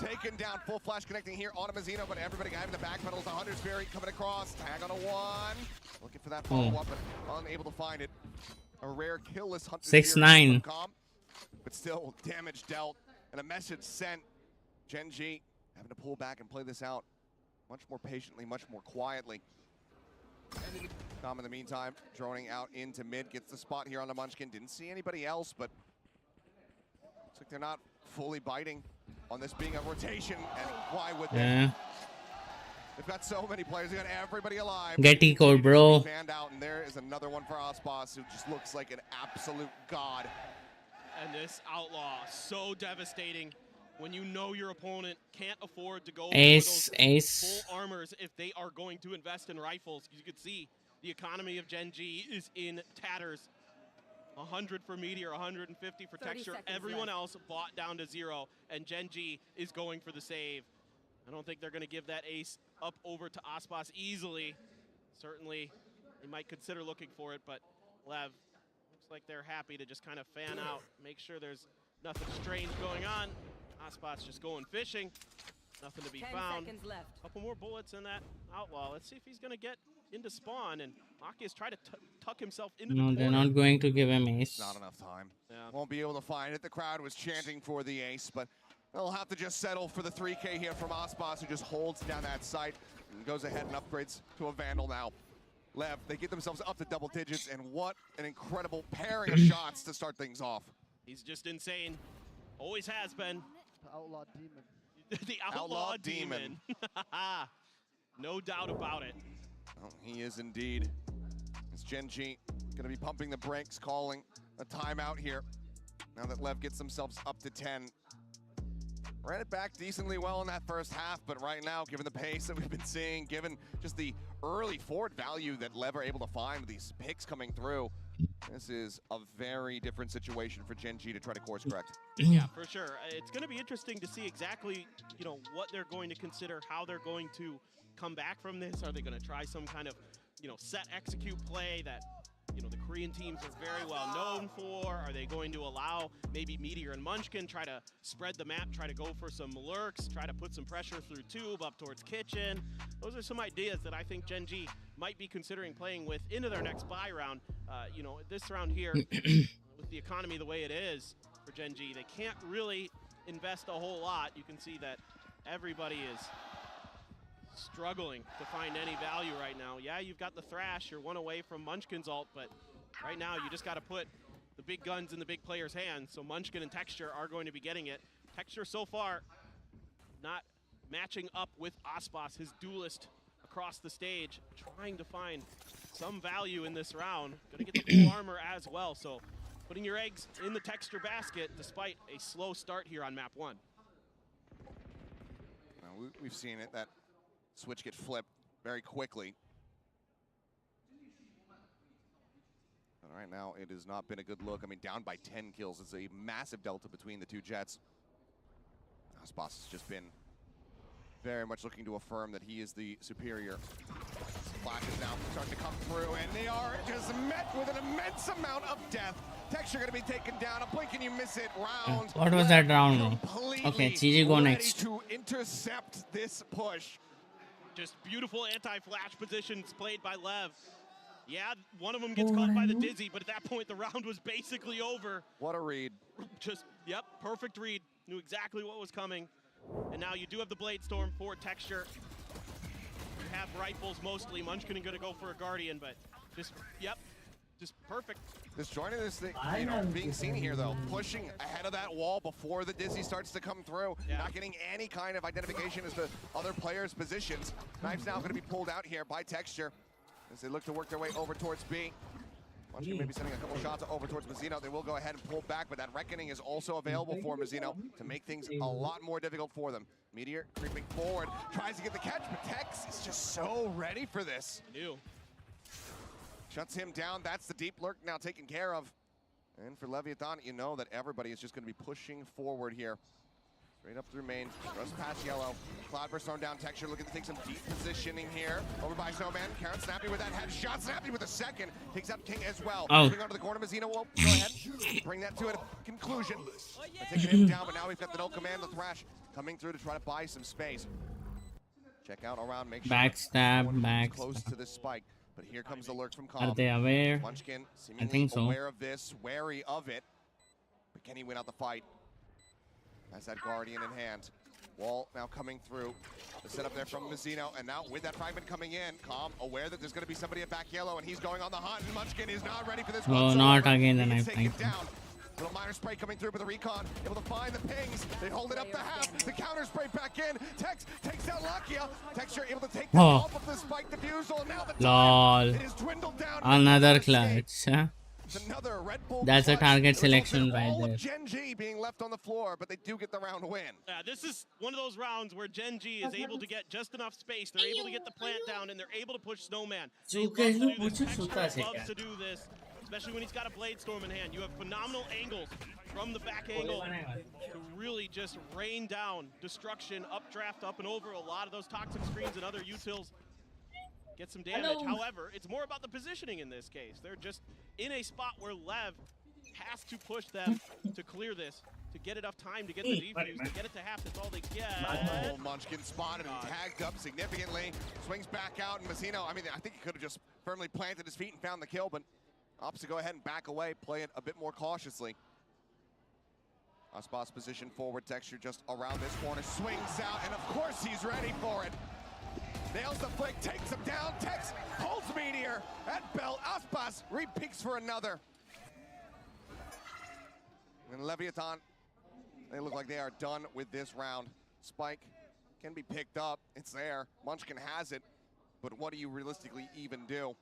Taken down, full flash connecting here on a Mazzino, but everybody having the back pedals. 100 Spirit coming across, tag on a 1. Looking for that follow-up, but unable to find it. A rare killless Hunter 6-9. But still damage dealt and a message sent. Gen.G having to pull back and play this out much more patiently, much more quietly. Calm in the meantime, droning out into mid, gets the spot here on the Munchkin. Didn't see anybody else, but looks like they're not fully biting on this being a rotation, and why would they? Yeah. They've got so many players, they got everybody alive. Get eco, bro. Fanned out, and there is another one for Aspas, who just looks like an absolute god. And this Outlaw, so devastating when you know your opponent can't afford to go Ace, for those ace. full armors if they are going to invest in rifles. You could see the economy of Gen.G is in tatters. 100 for Meteor, 150 for Texture. Everyone else bought down to 0, and Gen.G is going for the save. I don't think they're going to give that ace up over to Aspas easily. Certainly, they might consider looking for it, but LEV looks like they're happy to just kind of fan out, make sure there's nothing strange going on. Aspas just going fishing, nothing to be 10 found. seconds left. Couple more bullets in that Outlaw. Let's see if he's going to get into spawn, and Maki is trying to tuck himself into the No, corner. they're not going to give him ace. Not enough time. Yeah. Won't be able to find it. The crowd was chanting for the ace, but they'll have to just settle for the 3K here from Aspas, who just holds down that site and goes ahead and upgrades to a Vandal now. LEV, they get themselves up to double digits, and what an incredible pairing of shots to start things off. He's just insane. Always has been. Outlaw Demon. The Outlaw Demon. No doubt about it. Oh, he is indeed. It's Gen.G going to be pumping the brakes, calling a timeout here. Now that LEV gets themselves up to 10. Ran it back decently well in that first half, but right now, given the pace that we've been seeing, given just the early forward value that LEV are able to find with these picks coming through, this is a very different situation for Gen.G to try to course correct. Yeah, for sure. It's going to be interesting to see exactly, what they're going to consider, how they're going to come back from this. Are they going to try some kind of, set execute play that, the Korean teams are very well known for? Are they going to allow maybe Meteor and Munchkin try to spread the map, try to go for some lurks, try to put some pressure through tube up towards kitchen? Those are some ideas that I think Gen.G might be considering playing with into their next buy round. This round here, with the economy the way it is for Gen.G, they can't really invest a whole lot. You can see that everybody is struggling to find any value right now. Yeah, you've got the Thrash, you're one away from Munchkin's ult, but right now you just got to put the big guns in the big players' hands, so Munchkin and Texture are going to be getting it. Texture so far not matching up with Aspas, his duelist across the stage, trying to find some value in this round. Gonna get the full armor as well, so putting your eggs in the Texture basket despite a slow start here on map 1. Now, we've seen it, that switch get flipped very quickly. But right now, it has not been a good look. I mean, down by 10 kills. It's a massive delta between the two Jets. Aspas has just been very much looking to affirm that he is the superior. Flashes now start to come through, and they are just met with an immense amount of death. Texture going to be taken down. A blink and you miss it. Round. What was that round? Okay, GG go next. To intercept this push. Just beautiful anti-flash positions played by LEV. Yeah, one of them gets caught by the Dizzy, but at that point the round was basically over. What a read. Just, yep, perfect read. Knew exactly what was coming. And now you do have the Blade Storm for Texture. You have rifles mostly. Munchkin going to go for a Guardian, but just, yep, just perfect. Disjointing this thing, being seen here though, pushing ahead of that wall before the Dizzy starts to come through, not getting any kind of identification as to other players' positions. Knives now going to be pulled out here by Texture as they look to work their way over towards B. Munchkin maybe sending a couple shots over towards Mazzino. They will go ahead and pull back, but that Reckoning is also available for Mazzino to make things a lot more difficult for them. Meteor creeping forward, tries to get the catch, but Tex is just so ready for this. Shuts him down. That's the deep lurk now taken care of. And for Leviathan, you know that everybody is just going to be pushing forward here. Straight up through main, runs past yellow. Cloudburst thrown down, Texture looking to take some deep positioning here. Over by Snowman, Karen Snappy with that headshot, Snappy with a second. Takes out King as well. Moving onto the corner, Mazzino will go ahead, bring that to a conclusion. They're taking him down, but now we've got the no command, the Thrash coming through to try to buy some space. Check out around, make sure backstab. Close to the spike. But here comes the lurks from Are Calm. they aware? Munchkin I seemingly think so. aware of this, wary of it. But can he win out the fight? Has that Guardian in hand. Wall now coming through. The setup there from Mazzino, and now with that fragment coming in, Calm aware that there's going to be somebody at back yellow, and he's going on the hunt, and Munchkin is not ready for this Oh, whatsoever. not again the He knife. gets taken down. Little minor spray coming through with the recon, able to find the pings. They hold it up the half. The counter spray back in. Tex takes out Lakia. Texture able to take that off of the spike defusal. Now the Lol. it is dwindled down. Another clutch. Huh? Another Red Bull That's a clutch. target It selection resulted in right all of there. Gen G being left on the floor, but they do get the round win. Yeah, this is one of those rounds where Gen G is able to get just enough space. They're able to get the plant down, and they're able to push Snowman. They love to do this. Texture loves to do this, especially when he's got a Blade Storm in hand. You have phenomenal angles from the back angle to really just rain down destruction, updraft, up and over a lot of those toxic screens and other utils. Get some damage. However, it's more about the positioning in this case. They're just in a spot where Lev has to push them to clear this, to get enough time to get the defuse, to get it to half. That's all they get. Oh, Munchkin spotted and tagged up significantly. Swings back out, and Mazzino, I mean, I think he could have just firmly planted his feet and found the kill, but opts to go ahead and back away, play it a bit more cautiously. Aspas position forward, Texture just around this corner, swings out, and of course he's ready for it. Nails the flick, takes him down, Tex holds Meteor at belt. Aspas re-peeks for another. And Leviathan, they look like they are done with this round. Spike can be picked up, it's there. Munchkin has it, but what do you realistically even do?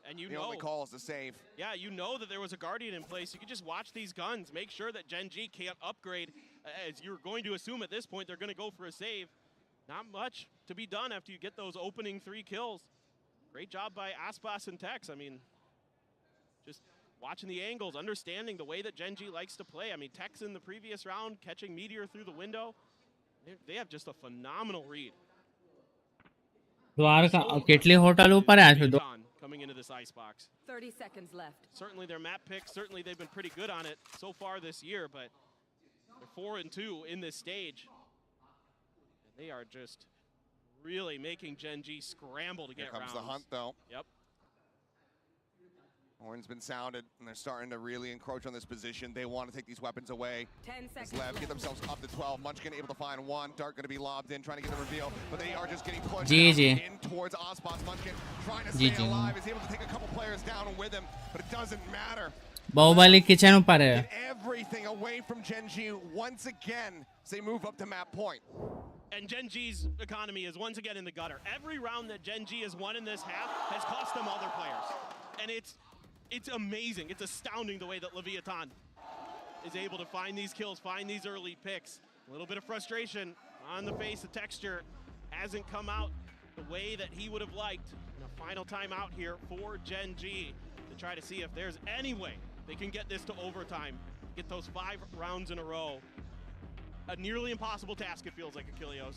And you the know, only call is to save. Yeah, you know that there was a Guardian in place. You can just watch these guns, make sure that Gen G can't upgrade. As you're going to assume at this point, they're going to go for a save. Not much to be done after you get those opening 3 kills. Great job by Aspas and Tex. I mean, just watching the angles, understanding the way that Gen G likes to play. I mean, Tex in the previous round, catching Meteor through the window. They have just a phenomenal read. Dwarka kettle hotel ऊपर है आज पे दो Coming into this icebox. 30 seconds left. Certainly their map picks, certainly they've been pretty good on it so far this year, but they're 4-2 in this stage. And they are just really making Gen G scramble to get rounds. Here comes the hunt, though. Yep. Horn's been sounded, and they're starting to really encroach on this position. They want to take these weapons away. 10 seconds Lev get themselves up to 12. Munchkin able to find one. Dart going to be lobbed in, trying to get the reveal, but they are just getting pushed in towards Aspas. Munchkin trying to stay alive. Is able to take a couple players down with him, but it doesn't matter. Baahubali kitchen ऊपर है. Get everything away from Gen G once again as they move up to map point. And Gen G's economy is once again in the gutter. Every round that Gen G has won in this half has cost them all their players. And it's amazing. It's astounding the way that Leviathan is able to find these kills, find these early picks. A little bit of frustration on the face of Texture. Hasn't come out the way that he would have liked. And a final timeout here for Gen G to try to see if there's any way they can get this to overtime, get those 5 rounds in a row. A nearly impossible task, it feels like, Achilleos.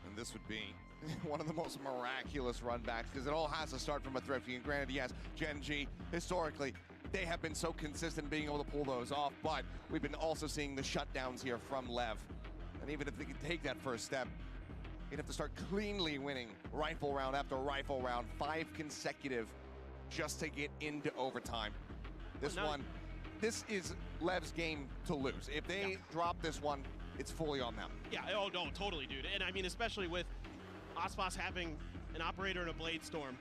And this would be one of the most miraculous runbacks, because it all has to start from a thrifty. And granted, yes, Gen G, historically, they have been so consistent being able to pull those off, but we've been also seeing the shutdowns here from Lev. And even if they could take that first step, you'd have to start cleanly winning rifle round after rifle round, 5 consecutive, just to get into overtime. This is Lev's game to lose. If they drop this one, it's fully on them. Yeah, oh no, totally, dude. And I mean, especially with Aspas having an operator and a Blade Storm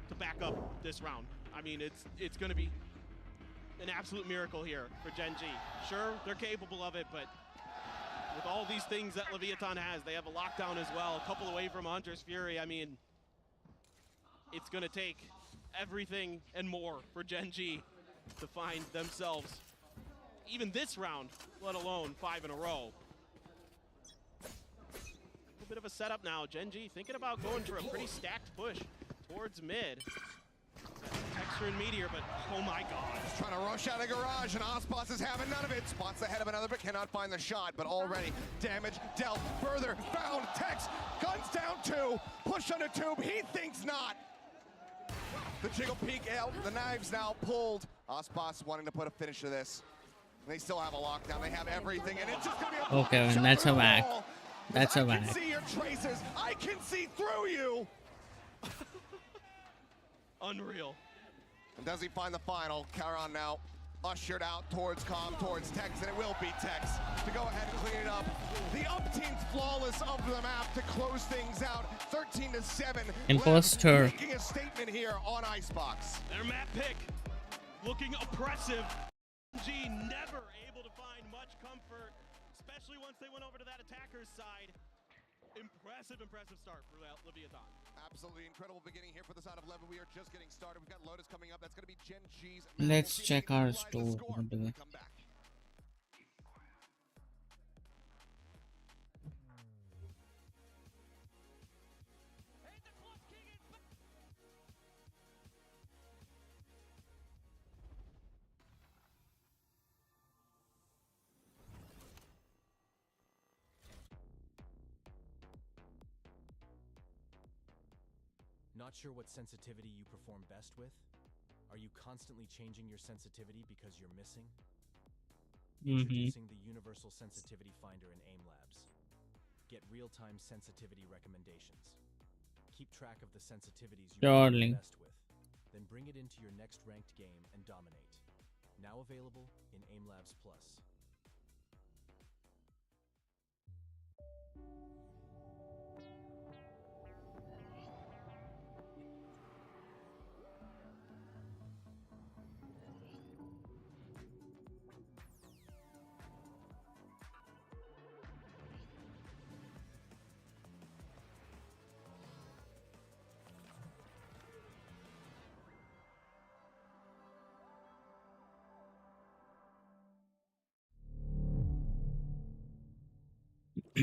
to back up this round. I mean, it's going to be an absolute miracle here for Gen G. Sure, they're capable of it, but with all these things that Leviathan has, they have a lockdown as well, a couple away from Hunter's Fury. I mean, it's going to take everything and more for Gen G to find themselves, even this round, let alone 5 in a row. A bit of a setup now. Gen G thinking about going for a pretty stacked push towards mid. Texture and Meteor, but oh my god. Just trying to rush out of garage, and Ospas is having none of it. Spots ahead of another, but cannot find the shot. But already damage dealt further. Found Tex. Guns down 2. Push under tube. He thinks not. The jiggle peek out. The knives now pulled. Ospas wanting to put a finish to this. They still have a lockdown. They have everything, and it's just gonna be a Okay, that's a whack. That's a whack. I can see your traces. I can see through you. Unreal. And does he find the final? Charon now ushered out towards Calm, towards Tex, and it will be Tex to go ahead and clean it up. The up team's flawless of the map to close things out. 13-7. Imposter. Making a statement here on Icebox. Their map pick looking oppressive. G never able to find much comfort, especially once they went over to that attacker's side. Impressive start for Leviathan. Absolutely incredible beginning here for the side of LEV. We are just getting started. We've got Lotus coming up. That's going to be Gen G's. Let's check our store. Come back. Not sure what sensitivity you perform best with? Are you constantly changing your sensitivity because you're missing? Introducing the Universal Sensitivity Finder in AIM Labs. Get real-time sensitivity recommendations. Keep track of the sensitivities you perform best with. Then bring it into your next ranked game and dominate. Now available in AIM Labs Plus.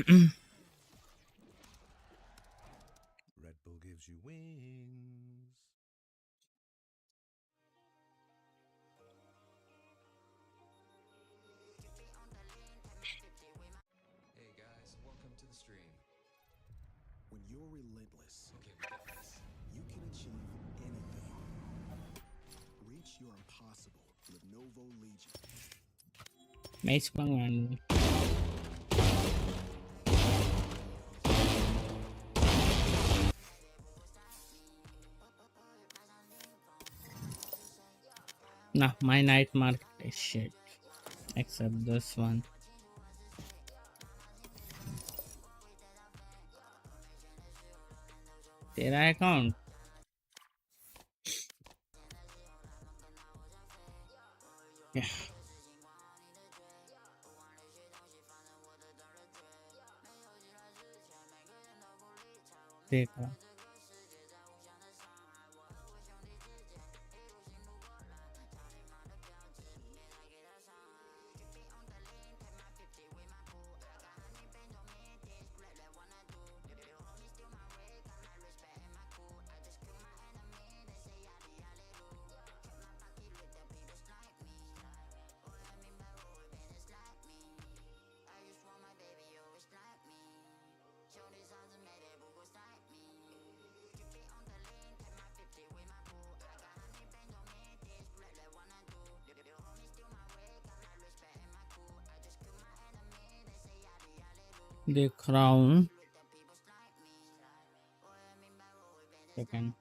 Red Bull gives you wings. Hey guys, welcome to the stream. When you're relentless, Okay, we got this. you can achieve anything. Reach your impossible with Novo Legion. Nice one. Nah, my night market is shit. Except this one. तेरा account. Yeah. देखा. देख रहा हूँ. Second.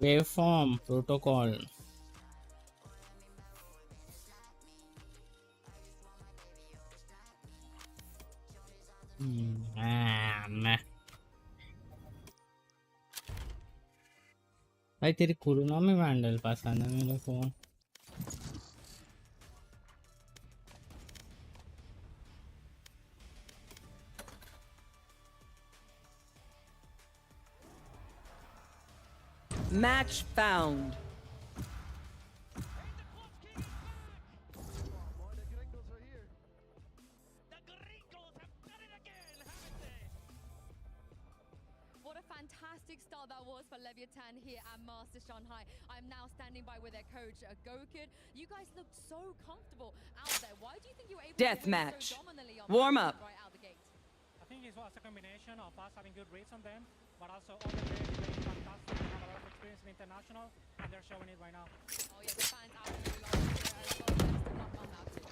Waveform protocol. मैं भाई तेरी corona में vandal पसंद है मेरे को. Match found. What a fantastic start that was for Leviathan here at Master Shanghai. I'm now standing by with their coach, Gokid. You guys looked so comfortable out there. Why do you think you were able to win Deathmatch. so dominantly on Warm up. right out the gate? I think it was a combination of us having good reads on them, but also all the players playing fantastic, have a lot of experience in international, and they're showing it right now. Oh yeah, the fans absolutely love it here as well. Best of luck on that too.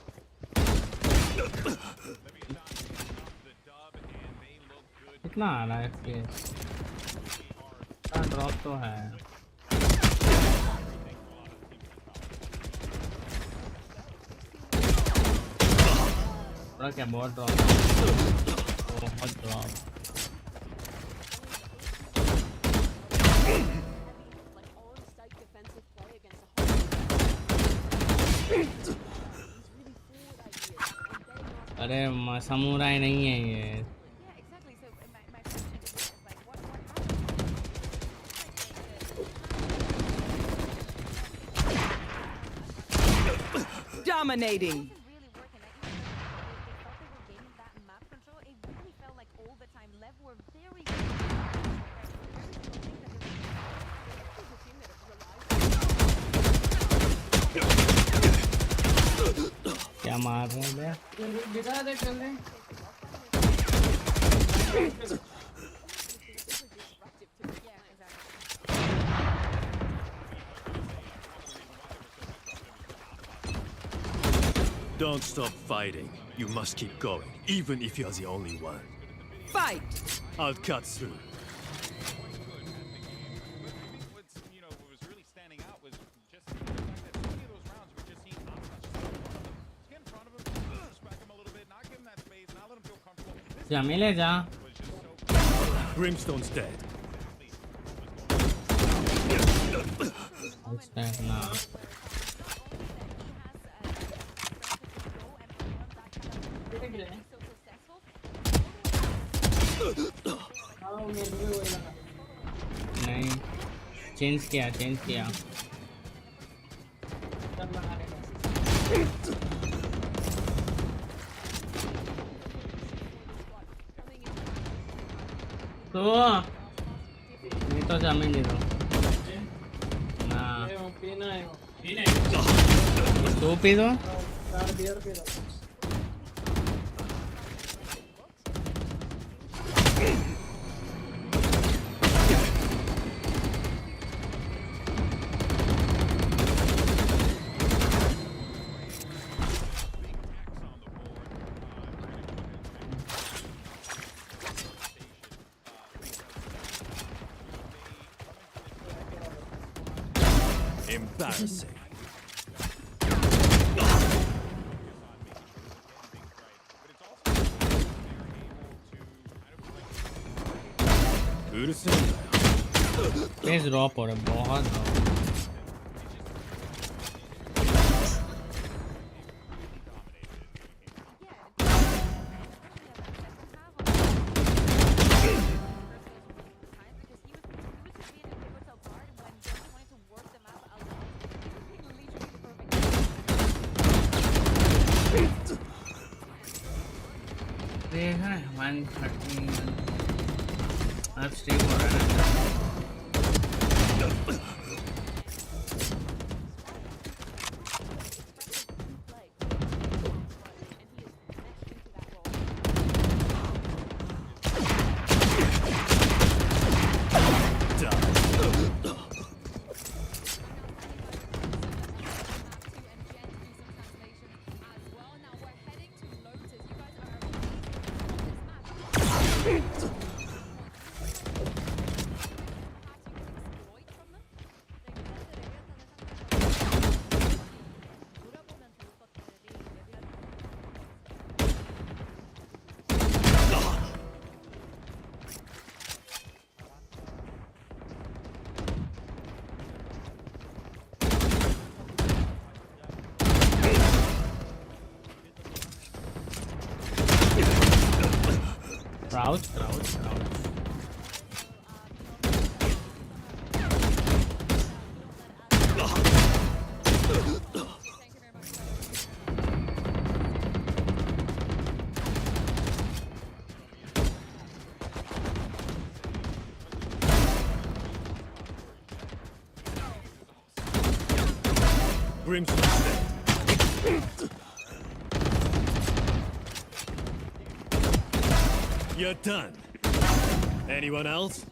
कितना आ रहा है FPS? Drop तो है. थोड़ा क्या बहुत drop. बहुत drop. अरे समुराई नहीं है ये. Dominating. क्या मार रहे हैं? Don't stop fighting. You must keep going, even if you're the only one. Fight! I'll cut through. जमीले जा. Brimstone's dead. It's dead now. नहीं चेंज किया. तो ये तो जमीन दे दो ना. तो पी दो. Embarrassing. There's drop और बहुत drop. देखा है 130 अब स्ट्रीम हो रहा है. Crouch. Brimstone dead. You're done. Anyone else?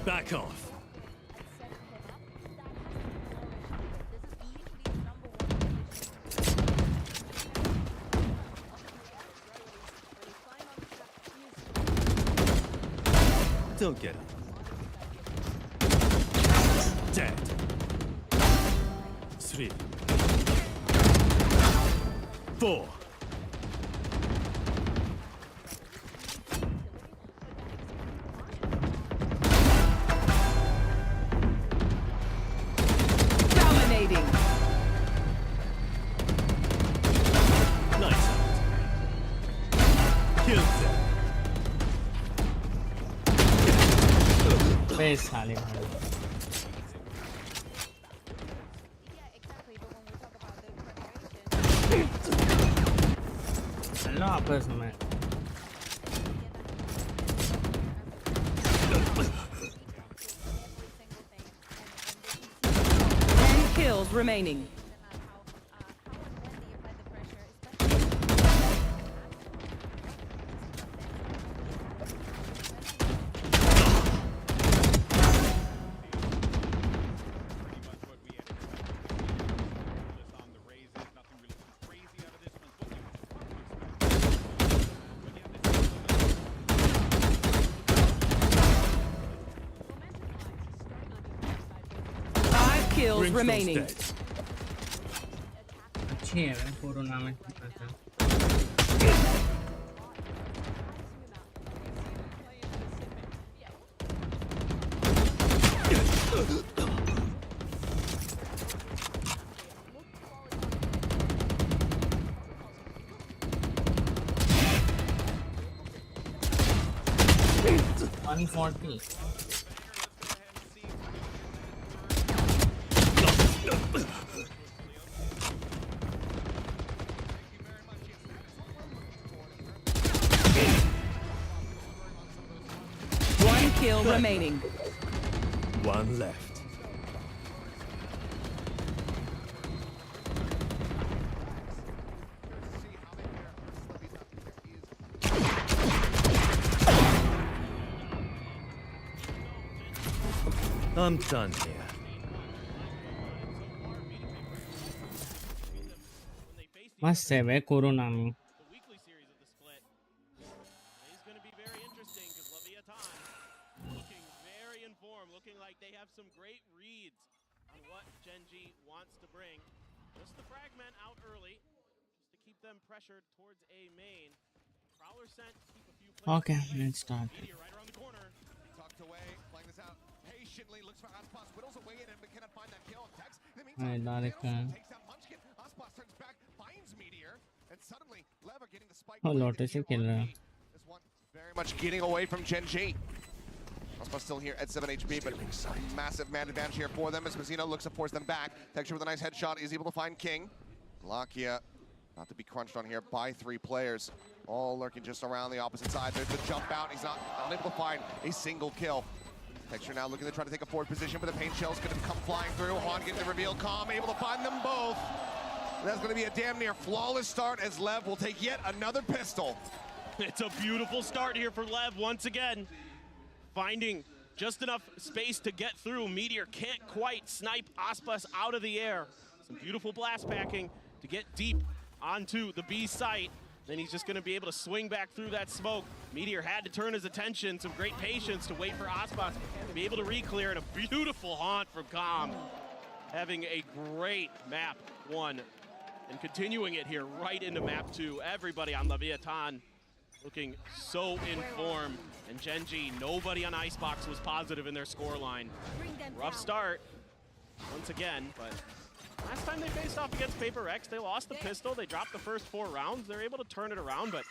Back off. Don't get up. Dead. 3. 4. Dominating. Nice. Killed them. Base साले भाई. चलो आपस में. 10 kills remaining. Kills remaining. अच्छी है भाई कोरोना में. One kill remaining. One left. I'm done here. मस्त है भाई कोरोना में. Some great reads on what Gen G wants to bring. Just the fragment out early, just to keep them pressured towards a main. Prowler sent to keep a few players Okay, away. let's start. Meteor right around the corner. Tucked away, playing this out patiently, looks for Aspas, whittles away at him, but cannot find that kill. Tex, in the meantime, takes out Munchkin. Aspas turns back, finds Meteor, and suddenly, Lev are getting the spike. Oh, Lotus से खेल रहा है. This one very much getting away from Gen G. Aspas still here at 7 HP, but massive man advantage here for them as Mazzino looks to force them back. Texture with a nice headshot is able to find King. Lakia not to be crunched on here by 3 players. All lurking just around the opposite side. There's the jump out. He's not unable to find a single kill. Texture now looking to try to take a forward position, but the paint shell's going to come flying through. Han getting the reveal. Calm able to find them both. That's going to be a damn near flawless start as Lev will take yet another pistol. It's a beautiful start here for Lev once again. Finding just enough space to get through. Meteor can't quite snipe Aspas out of the air. Some beautiful blast packing to get deep onto the B site. Then he's just going to be able to swing back through that smoke. Meteor had to turn his attention, some great patience to wait for Aspas to be able to re-clear, and a beautiful haunt from Calm. Having a great map 1 and continuing it here right into map 2. Everybody on Leviathan looking so in form. And Gen.G, nobody on Icebox was positive in their scoreline. Rough start, once again, but last time they faced off against Paper X, they lost the pistol, they dropped the first 4 rounds, they're able to turn it around, but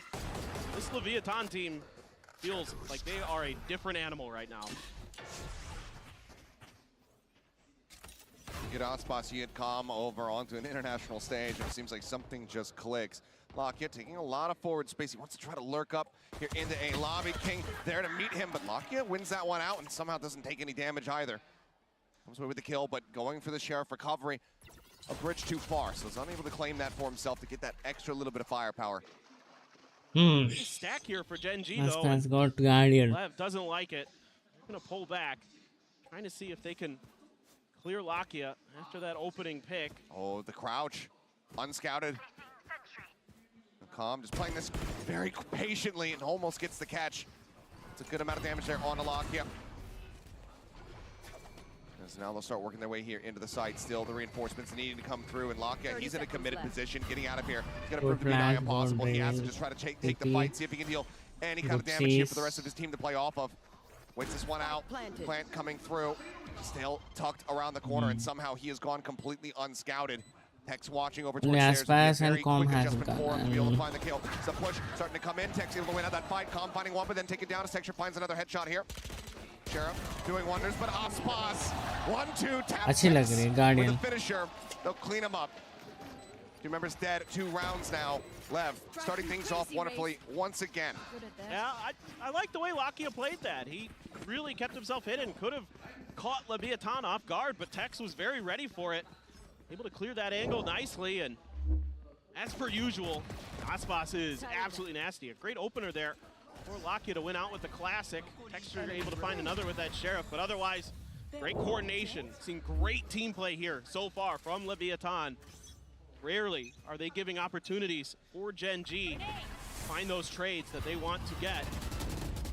this Leviathan team feels like they are a different animal right now. You get Aspas, you get Calm over onto an international stage, and it seems like something just clicks. Lockyer taking a lot of forward space. He wants to try to lurk up here into a lobby. King there to meet him, but Lockyer wins that one out and somehow doesn't take any damage either. Comes away with the kill, but going for the Sheriff recovery. A bridge too far, so he's unable to claim that for himself to get that extra little bit of firepower. Stack here for Gen.G though. That's got Guardian. Lev doesn't like it. They're gonna pull back, trying to see if they can clear Lockyer after that opening pick. Oh, the crouch, unscouted. Calm just playing this very patiently and almost gets the catch. It's a good amount of damage there on the Lockyer. As now they'll start working their way here into the site. Still, the reinforcements needing to come through, and Lockyer, he's in a committed position, getting out of here. It's going to prove to be nigh impossible. He has to just try to take the fight, see if he can deal any kind of damage here for the rest of his team to play off of. Waits this one out. Plant coming through. Still tucked around the corner, and somehow he has gone completely unscouted. Tex watching over towards As far as very Calm quick has adjustment for him to be able to find the kill. It's a push starting to come in. Tex able to win out that fight. Calm finding one, but then take it down as Texture finds another headshot here. Sheriff doing wonders, but Aspas 1-2 tap अच्छी लग रही है Guardian. with the finisher. They'll clean him up. 2 members dead, 2 rounds now. Lev starting things off wonderfully once again. Yeah, I like the way Lockyer played that. He really kept himself hidden. Could have caught Leviathan off guard, but Tex was very ready for it. Able to clear that angle nicely, and as per usual, Aspas is absolutely nasty. A great opener there for Lockyer to win out with the classic. Texture able to find another with that Sheriff, but otherwise, great coordination. Seen great team play here so far from Leviathan. Rarely are they giving opportunities for Gen.G to find those trades that they want to get.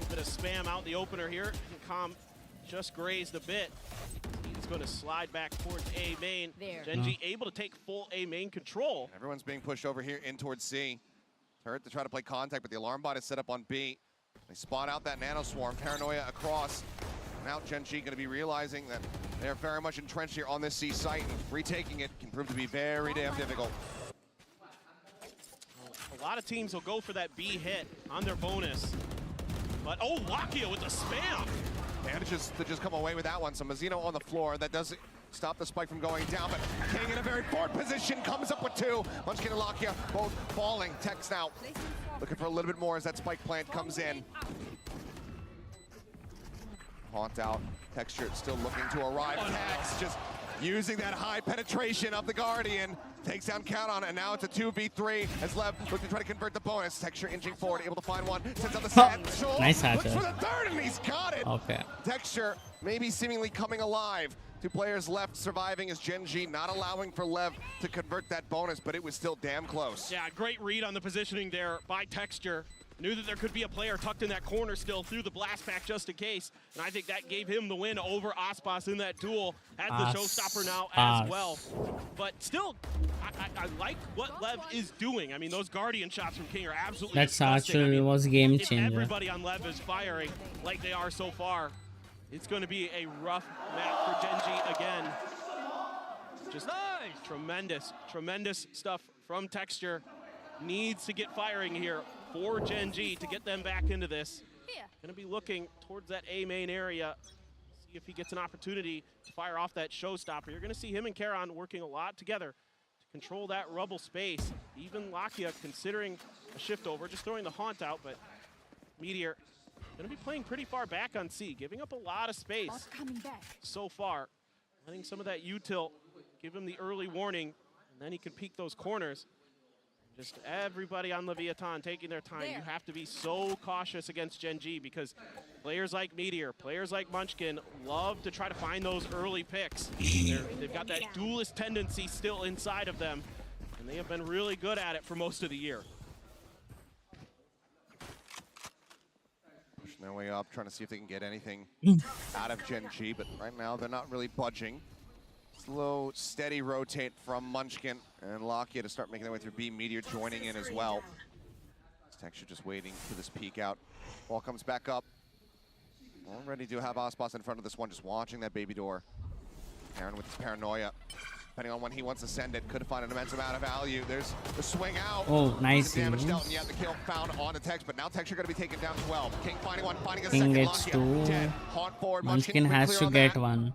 A bit of spam out the opener here. Calm just grazed a bit. He's going to slide back towards A main. Gen.G able to take full A main control. Everyone's being pushed over here in towards C. Turret to try to play contact, but the alarm bot is set up on B. They spawn out that nano swarm. Paranoia across. Now Gen.G going to be realizing that they're very much entrenched here on this C site, and retaking it can prove to be very damn difficult. A lot of teams will go for that B hit on their bonus. But oh, Lockyer with the spam. Manages to just come away with that one. So Mazzino on the floor. That doesn't stop the spike from going down, but King in a very forward position comes up with 2. Munchkin and Lockyer both falling. Tex now looking for a little bit more as that spike plant comes in. Haunt out. Texture still looking to arrive. Tex just using that high penetration of the Guardian. Takes down Count on it, and now it's a 2v3 as Lev looking to try to convert the bonus. Texture inching forward, able to find one. Sends out the satchel. Nice Looks hatchet. for the 3rd, and he's got it. Okay. Texture maybe seemingly coming alive. 2 players left surviving as Gen.G not allowing for Lev to convert that bonus, but it was still damn close. Yeah, great read on the positioning there by Texture. Knew that there could be a player tucked in that corner still through the blast pack just in case. And I think that gave him the win over Aspas in that duel. Has the showstopper now as well. But still, I like what Lev is doing. I mean, those Guardian shots from King are absolutely disgusting. That actually was game If changer. everybody on Lev is firing like they are so far, it's going to be a rough map for Gen.G again. Just tremendous stuff from Texture. Needs to get firing here for Gen.G to get them back into this. Gonna be looking towards that A main area. See if he gets an opportunity to fire off that showstopper. You're gonna see him and Karon working a lot together to control that rubble space. Even Lockyer considering a shift over, just throwing the haunt out, but Meteor gonna be playing pretty far back on C, giving up a lot of space so far. Letting some of that util give him the early warning, and then he can peek those corners. Just everybody on Leviathan taking their time. You have to be so cautious against Gen.G because players like Meteor, players like Munchkin love to try to find those early picks. They've got that duelist tendency still inside of them, and they have been really good at it for most of the year. Pushing their way up, trying to see if they can get anything out of Gen.G, but right now they're not really budging. Slow, steady rotate from Munchkin and Lockyer to start making their way through B. Meteor joining in as well. Texture just waiting for this peek out. Ball comes back up. Already do have Aspas in front of this one, just watching that baby door. Aaron with his paranoia. Depending on when he wants to send it, could find an immense amount of value. There's the swing out. Oh, nice. Damage dealt, and yet the kill found on the Tex, but now Texture going to be taken down 12. King finding one, finding a King second. gets two. Dead. Haunt forward. Munchkin has to get one.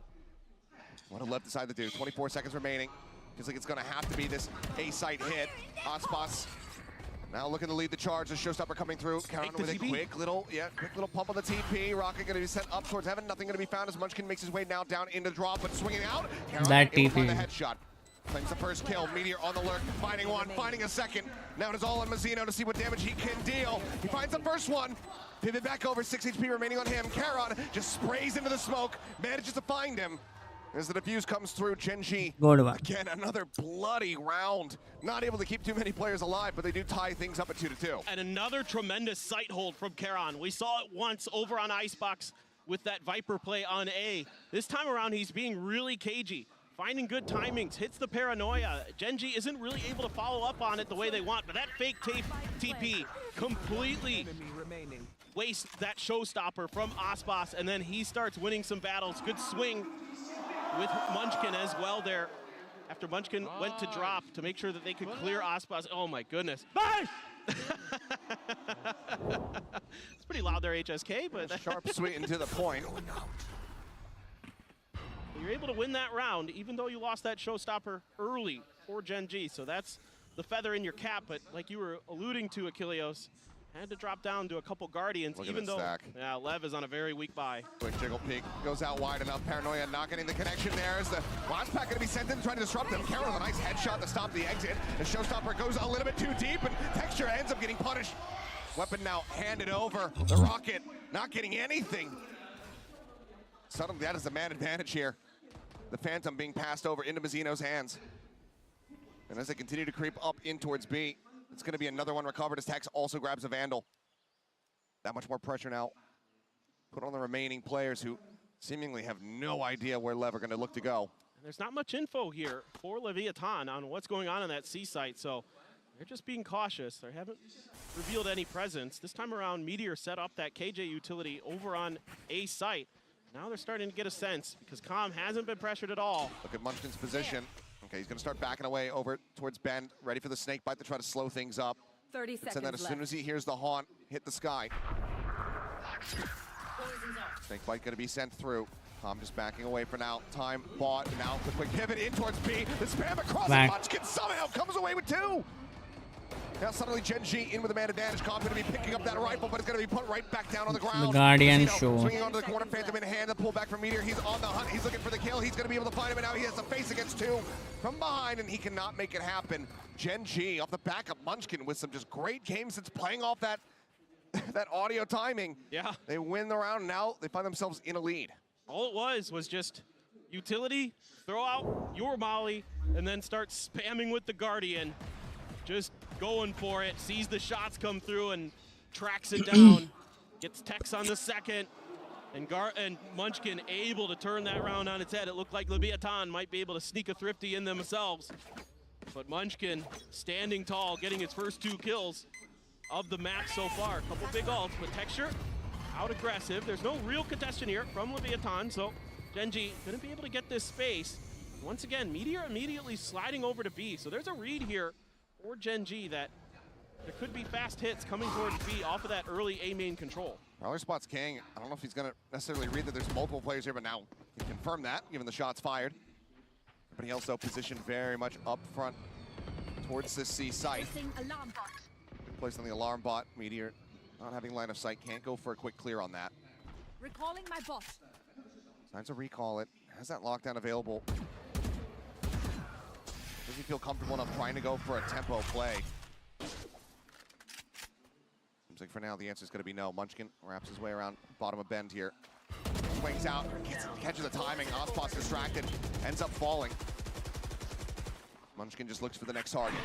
What a left decide to do. 24 seconds remaining. Feels like it's going to have to be this A-site hit. Aspas now looking to lead the charge. The showstopper coming through. Canon with a quick little pump on the TP. Rocket going to be sent up towards heaven. Nothing going to be found as Munchkin makes his way now down into the drop, but swinging out. Canon that able to find TP. the headshot. Claims the first kill. Meteor on the lurk, finding one, finding a second. Now it is all on Mazzino to see what damage he can deal. He finds the first one. Pivot back over, 6 HP remaining on him. Caron just sprays into the smoke, manages to find him. As the defuse comes through, Genji, Good one. again, another bloody round. Not able to keep too many players alive, but they do tie things up at 2-2. And another tremendous sight hold from Caron. We saw it once over on Icebox with that Viper play on A. This time around, he's being really cagey, finding good timings, hits the paranoia. Genji isn't really able to follow up on it the way they want, but that fake TP completely wastes that showstopper from Aspas, and then he starts winning some battles. Good swing with Munchkin as well there. After Munchkin went to drop to make sure that they could clear Aspas. Oh my goodness. It's pretty loud there, HSK, but sharp, sweet, and to the point. You're able to win that round, even though you lost that showstopper early for Genji. So that's the feather in your cap, but like you were alluding to, Achilleos, had to drop down to a couple Guardians, even though Lev is on a very weak buy. Quick jiggle peek, goes out wide enough. Paranoia not getting the connection there. As the last pack going to be sent in to try to disrupt them. Caron with a nice headshot to stop the exit. The showstopper goes a little bit too deep, and Texture ends up getting punished. Weapon now handed over. The Rocket not getting anything. Suddenly that is the man advantage here. The Phantom being passed over into Mazzino's hands. And as they continue to creep up in towards B, it's going to be another one recovered as Tex also grabs a Vandal. That much more pressure now put on the remaining players who seemingly have no idea where Lev are going to look to go. There's not much info here for Leviathan on what's going on in that C site, so they're just being cautious. They haven't revealed any presence. This time around, Meteor set up that KJ utility over on A site. Now they're starting to get a sense because Com hasn't been pressured at all. Look at Munchkin's position. Okay, he's going to start backing away over towards Ben, ready for the snake bite to try to slow things up. 30 seconds And then as soon as he hears the haunt hit the sky, snake bite going to be sent through. Tom just backing away for now. Time bought. Now the quick pivot in towards B. The spam across and Munchkin somehow comes away with 2. Now suddenly Genji in with a man advantage. Comp going to be picking up that rifle, but it's going to be put right back down on the ground. The Guardian show. Swinging onto the corner, Phantom in hand, the pull back from Meteor. He's on the hunt. He's looking for the kill. He's going to be able to find him, and now he has to face against 2 from behind, and he cannot make it happen. Genji off the back of Munchkin with some just great games. It's playing off that that audio timing. Yeah. They win the round. Now they find themselves in a lead. All it was just utility, throw out your molly, and then start spamming with the Guardian. Just going for it, sees the shots come through and tracks it down. Gets Tex on the second, and Munchkin able to turn that round on its head. It looked like Leviathan might be able to sneak a thrifty in themselves. But Munchkin standing tall, getting his first 2 kills of the match so far. A couple big ults, but Texture out aggressive. There's no real contestation here from Leviathan, so Genji gonna be able to get this space. Once again, Meteor immediately sliding over to B. So there's a read here for Genji that there could be fast hits coming towards B off of that early A main control. Prowler spots King. I don't know if he's going to necessarily read that there's multiple players here, but now he can confirm that, given the shots fired. Everybody else, though, positioned very much up front towards this C site. Placed on the alarm bot. Meteor not having line of sight. Can't go for a quick clear on that. Recalling my bot. Signs to recall it. Has that lockdown available. Does he feel comfortable enough trying to go for a tempo play? Seems like for now the answer is going to be no. Munchkin wraps his way around bottom of bend here. Swings out, catches the timing. Aspas distracted, ends up falling. Munchkin just looks for the next target.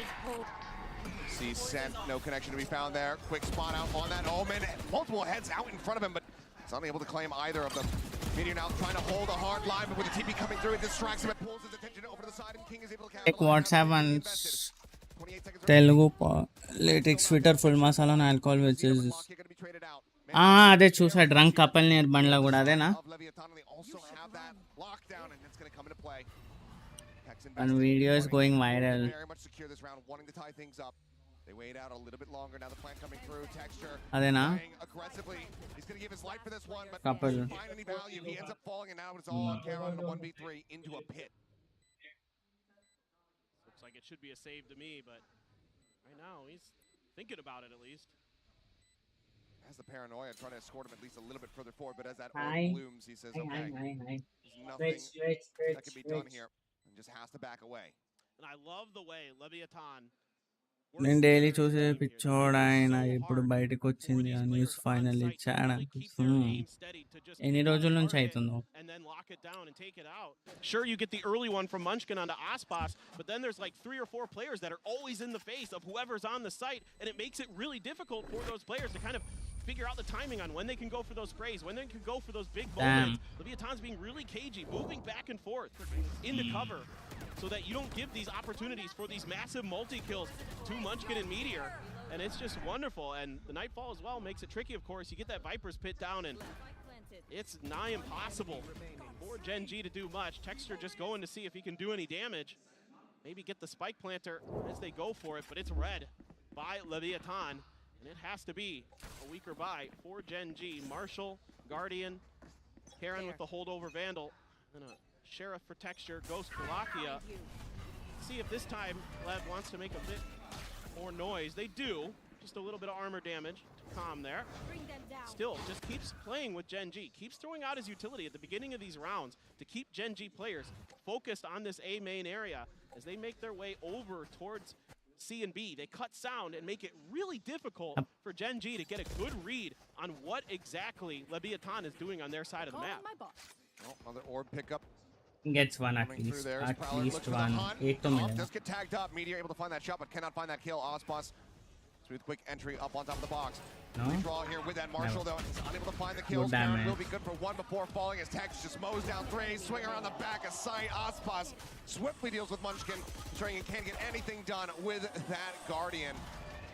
Sees sent, no connection to be found there. Quick spot out on that Omen. Multiple heads out in front of him, but he's unable to claim either of them. Meteor now trying to hold a hard line, but with the TP coming through, it distracts him and pulls his attention over to the side, and King is able to Like WhatsApp and Telugu latex Twitter full masala and alcohol which is అదే చూసా drunk couple near బండ్లో కూడా అదేనా and video is going viral. They wait out a little bit longer. Now the plant coming through. Texture adena aggressively. He's going to give his life for this one, but couple doesn't find any value. He ends up falling, and now it's all on camera on a 1v3 into a pit. Looks like it should be a save to me, but right now he's thinking about it at least. Has the paranoia trying to escort him at least a little bit further forward, but as that Hi. orb blooms, he says, okay, there's nothing that can be done here, and just has to back away. And I love the way Leviathan నేను daily చూసే పిచ్చోడు ఆయన ఇప్పుడు బయటకు వచ్చింది ఆ news final ఇచ్చాడు ఎన్ని రోజుల నుంచి అవుతుందో Sure, you get the early one from Munchkin onto Aspas, but then there's like 3 or 4 players that are always in the face of whoever's on the site, and it makes it really difficult for those players to kind of figure out the timing on when they can go for those sprays, when they can go for those big moments. Leviathan's being really cagey, moving back and forth into cover so that you don't give these opportunities for these massive multi-kills to Munchkin and Meteor. And it's just wonderful. And the Nightfall as well makes it tricky, of course. You get that Viper's pit down, and it's nigh impossible for Gen G to do much. Texture just going to see if he can do any damage. Maybe get the spike planter as they go for it, but it's red by Leviathan. And it has to be a weaker buy for Gen G. Marshall, Guardian, Karen with the holdover Vandal, and a Sheriff for Texture, Ghost for Lakia. See if this time Lev wants to make a bit more noise. They do. Just a little bit of armor damage to calm there. Still, just keeps playing with Gen G. Keeps throwing out his utility at the beginning of these rounds to keep Gen G players focused on this A main area as they make their way over towards C and B. They cut sound and make it really difficult for Gen G to get a good read on what exactly Leviathan is doing on their side of the map. Oh, another orb pickup. Gets one at least one. 8 to million. Does get tagged up. Meteor able to find that shot, but cannot find that kill. Ospas, smooth quick entry up on top of the box. No? Draw here with that Marshall, though. He's unable to find the kills. Karen will be good for one before falling as Tex just mows down 3. Swing around the back of sight. Ospas swiftly deals with Munchkin, ensuring he can't get anything done with that Guardian.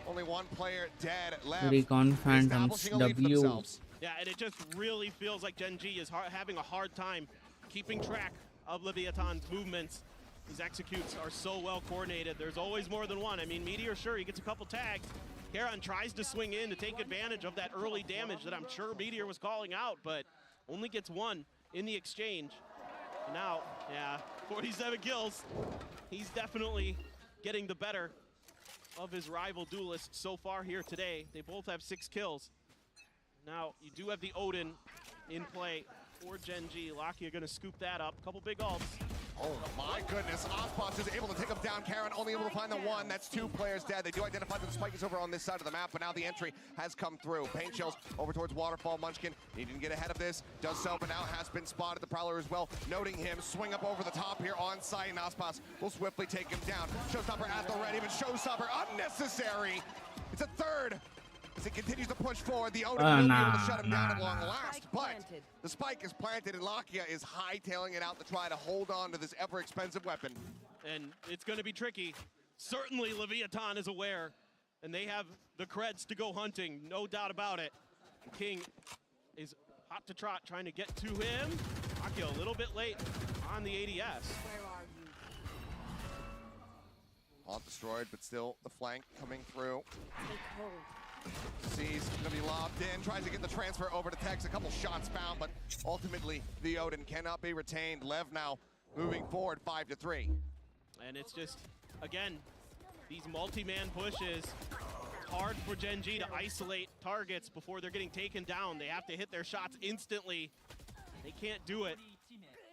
Only one player dead left. Recon Phantoms W. Yeah, and it just really feels like Gen G is having a hard time keeping track of Leviathan's movements. His executes are so well coordinated. There's always more than one. I mean, Meteor, sure, he gets a couple tags. Karen tries to swing in to take advantage of that early damage that I'm sure Meteor was calling out, but only gets one in the exchange. And now, yeah, 47 kills. He's definitely getting the better of his rival duelist so far here today. They both have 6 kills. Now, you do have the Odin in play for Gen G. Lakia gonna scoop that up. Couple big ults. Oh my goodness, Ospas is able to take him down. Karen only able to find the one. That's 2 players dead. They do identify that the spike is over on this side of the map, but now the entry has come through. Paint shells over towards Waterfall. Munchkin needing to get ahead of this. Does so, but now has been spotted. The Prowler as well, noting him. Swing up over the top here on site, and Ospas will swiftly take him down. Showstopper at the ready, but Showstopper unnecessary. It's a 3rd. As he continues to push forward, the Odin will be able to shut him down at long last, but the spike is planted and Lakia is hightailing it out to try to hold on to this ever-expensive weapon. And it's going to be tricky. Certainly Leviathan is aware, and they have the creds to go hunting, no doubt about it. King is hot to trot, trying to get to him. Lakia a little bit late on the ADS. Where are you? All destroyed, but still the flank coming through. Take hold. Sees gonna be lobbed in, tries to get the transfer over to Tex. A couple shots found, but ultimately the Odin cannot be retained. Lev now moving forward 5-3. And it's just, again, these multi-man pushes. It's hard for Gen G to isolate targets before they're getting taken down. They have to hit their shots instantly. They can't do it.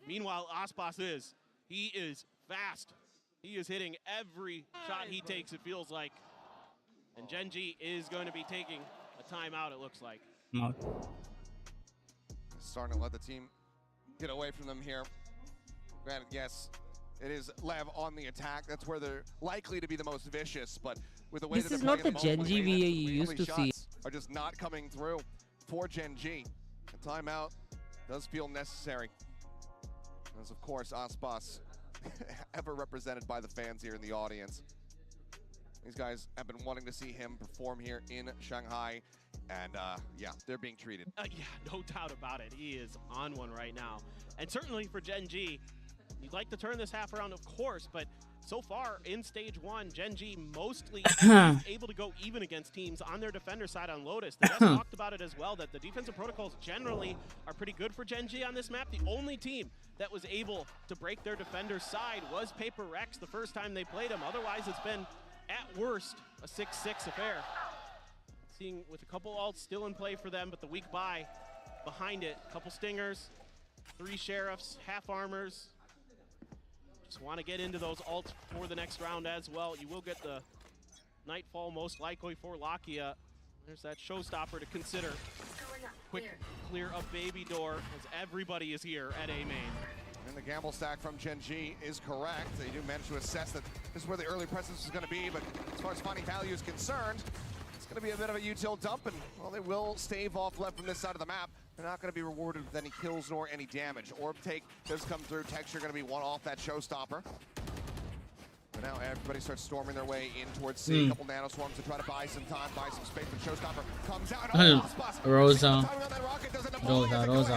Meanwhile, Ospas is. He is fast. He is hitting every shot he takes, it feels like. And Gen G is going to be taking a timeout, it looks like. Starting to let the team get away from them here. Granted, yes, it is Lev on the attack. That's where they're likely to be the most vicious, but with the way this that is not the Gen G we used to see. Are just not coming through for Gen G. A timeout does feel necessary. As of course, Ospas, ever represented by the fans here in the audience. These guys have been wanting to see him perform here in Shanghai, and yeah, they're being treated. Yeah, no doubt about it. He is on one right now. And certainly for Gen G, you'd like to turn this half around, of course, but so far in stage 1, Gen G mostly able to go even against teams on their defender side on Lotus. They just talked about it as well, that the defensive protocols generally are pretty good for Gen G on this map. The only team that was able to break their defender's side was Paper Rex the first time they played him. Otherwise, it's been, at worst, a 6-6 affair. Seeing with a couple ults still in play for them, but the weak buy behind it. Couple stingers, 3 sheriffs, half armors. Just want to get into those ults for the next round as well. You will get the Nightfall most likely for Lakia. There's that showstopper to consider. Quick clear of Baby Door as everybody is here at A main. And the gamble stack from Gen G is correct. They do manage to assess that this is where the early presence is going to be, but as far as finding value is concerned, it's going to be a bit of a util dump, and well, they will stave off left from this side of the map. They're not going to be rewarded with any kills nor any damage. Orb take does come through. Texture going to be one off that showstopper. But now everybody starts storming their way in towards C. A couple nano swarms to try to buy some time, buy some space. But showstopper comes out. Rosa.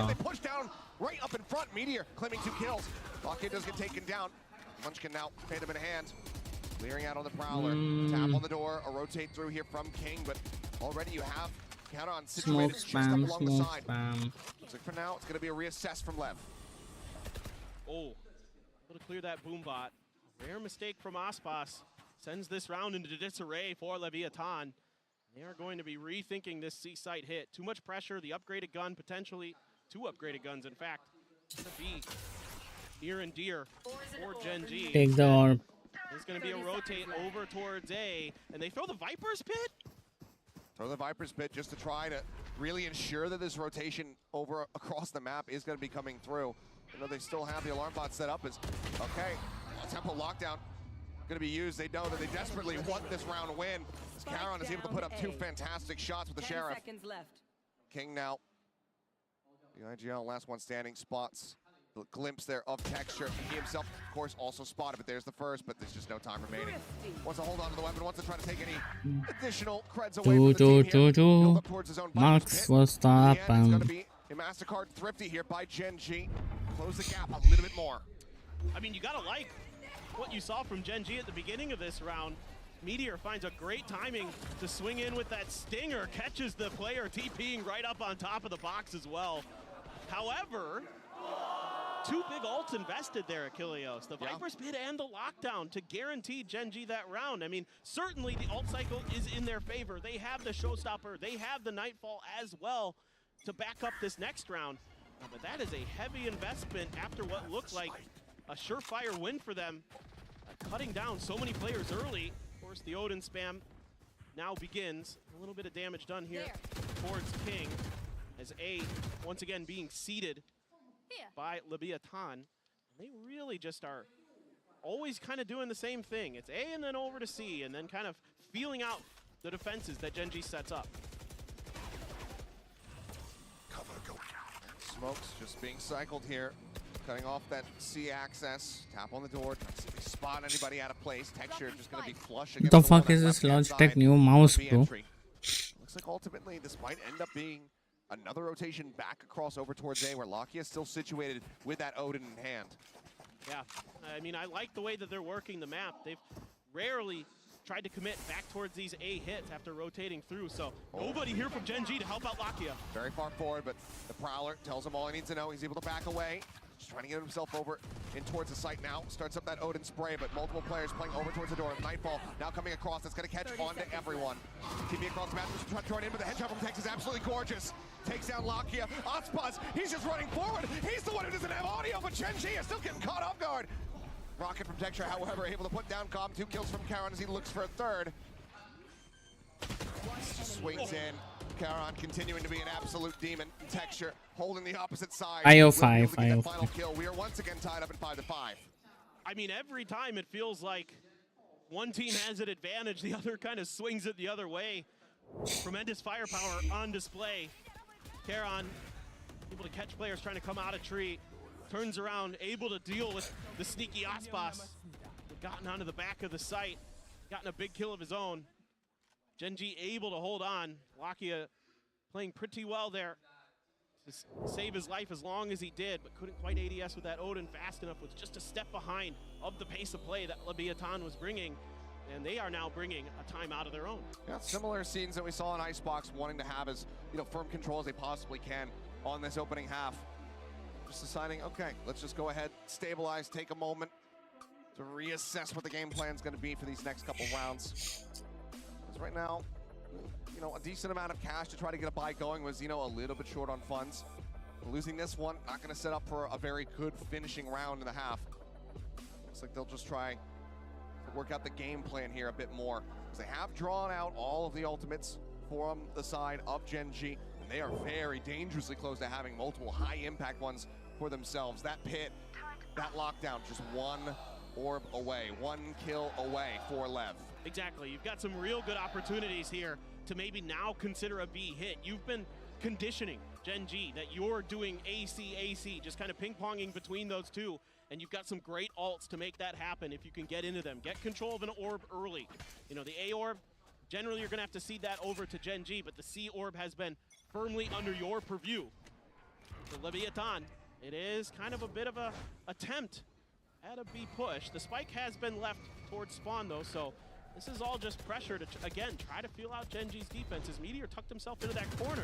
They push down right up in front. Meteor claiming 2 kills. Lockheed does get taken down. Munchkin now paid him in hand. Clearing out on the Prowler. Tap on the door. A rotate through here from King, but already you have Canon situated just up along the side. Looks like for now it's going to be a reassess from Lev. Oh, able to clear that boom bot. Rare mistake from Aspas. Sends this round into disarray for Leviathan. They are going to be rethinking this C site hit. Too much pressure, the upgraded gun, potentially 2 upgraded guns, in fact. It's going to be near and dear for Gen G. Take the orb. There's going to be a rotate over towards A, and they throw the Viper's Pit? Throw the Viper's Pit just to try to really ensure that this rotation over across the map is going to be coming through. You know, they still have the alarm bot set up as, okay, tempo lockdown going to be used. They know that they desperately want this round win. As Caron is able to put up 2 fantastic shots with the Sheriff. 10 seconds left. King now, the IGL last one standing, spots the glimpse there of Texture. He himself, of course, also spotted, but there's the first, but there's just no time remaining. Wants to hold on to the weapon, wants to try to take any additional creds away from the team here. Build up towards his own Max was stop. It's going to be a MasterCard thrifty here by Gen G. Close the gap a little bit more. I mean, you gotta like what you saw from Gen G at the beginning of this round. Meteor finds a great timing to swing in with that stinger, catches the player TPing right up on top of the box as well. However, 2 big ults invested there, Achilleos. The Viper's Pit and the lockdown to guarantee Gen G that round. I mean, certainly the ult cycle is in their favor. They have the showstopper, they have the Nightfall as well to back up this next round. But that is a heavy investment after what looked like a surefire win for them. Cutting down so many players early. Of course, the Odin spam now begins. A little bit of damage done here towards King as A once again being seeded by Leviathan. They really just are always kind of doing the same thing. It's A and then over to C and then kind of feeling out the defenses that Gen G sets up. Smokes just being cycled here. Cutting off that C access. Tap on the door. See if they spot anybody out of place. Texture just going to be flush against What the fuck is this Logitech new mouse, bro? Looks like ultimately this might end up being another rotation back across over towards A, where Lakia is still situated with that Odin in hand. Yeah, I mean, I like the way that they're working the map. They've rarely tried to commit back towards these A hits after rotating through, so nobody here from Gen G to help out Lakia. Very far forward, but the Prowler tells him all he needs to know. He's able to back away. Just trying to get himself over in towards the site now. Starts up that Odin spray, but multiple players playing over towards the door. Nightfall now coming across. That's going to catch on to everyone. TV across the map, just throwing in, but the headshot from Tex is absolutely gorgeous. Takes down Lakia. Aspas, he's just running forward. He's the one who doesn't have audio, but Gen G is still getting caught off guard. Rocket from Texture, however, able to put down Calm. 2 kills from Caron as he looks for a third. Swings in. Caron continuing to be an absolute demon. Texture holding the opposite side. 505. Final kill. We are once again tied up at 5-5. I mean, every time it feels like one team has an advantage, the other kind of swings it the other way. Tremendous firepower on display. Caron able to catch players trying to come out of tree. Turns around, able to deal with the sneaky Aspas. Gotten onto the back of the site. gotten a big kill of his own. Gen.G able to hold on. Lakia playing pretty well there to save his life as long as he did, but couldn't quite ADS with that Odin fast enough. Was just a step behind of the pace of play that Leviathan was bringing, and they are now bringing a timeout of their own. Yeah, similar scenes that we saw in Icebox, wanting to have as firm control as they possibly can on this opening half. Just deciding, okay, let's just go ahead, stabilize, take a moment to reassess what the game plan is going to be for these next couple rounds. Because right now, a decent amount of cash to try to get a buy going was, a little bit short on funds. Losing this one, not going to set up for a very good finishing round in the half. Looks like they'll just try to work out the game plan here a bit more. Because they have drawn out all of the ultimates from the side of Gen.G. And they are very dangerously close to having multiple high impact ones for themselves. That pit, that lockdown, just one orb away, one kill away for LEV. Exactly, you've got some real good opportunities here to maybe now consider a B hit. You've been conditioning Gen.G that you're doing AC, just kind of ping-ponging between those two, and you've got some great ults to make that happen if you can get into them. Get control of an orb early. The A orb, generally you're gonna have to cede that over to Gen.G, but the C orb has been firmly under your purview. For Leviathan, it is kind of a bit of a attempt at a B push. The spike has been left towards spawn though, so this is all just pressure to, again, try to feel out Gen.G's defense as Meteor tucked himself into that corner.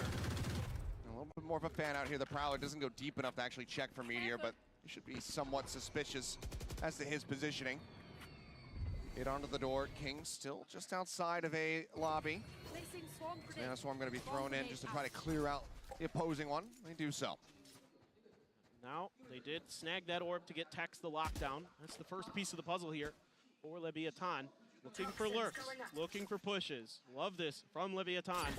A little bit more of a fan out here. The Prowler doesn't go deep enough to actually check for Meteor, but he should be somewhat suspicious as to his positioning. Hit onto the door. King still just outside of a lobby. Now Swarm going to be thrown in just to try to clear out the opposing one. They do so. Now, they did snag that orb to get Tex the lockdown. That's the first piece of the puzzle here for Leviathan. Looking for lurks, looking for pushes. Love this from Leviathan.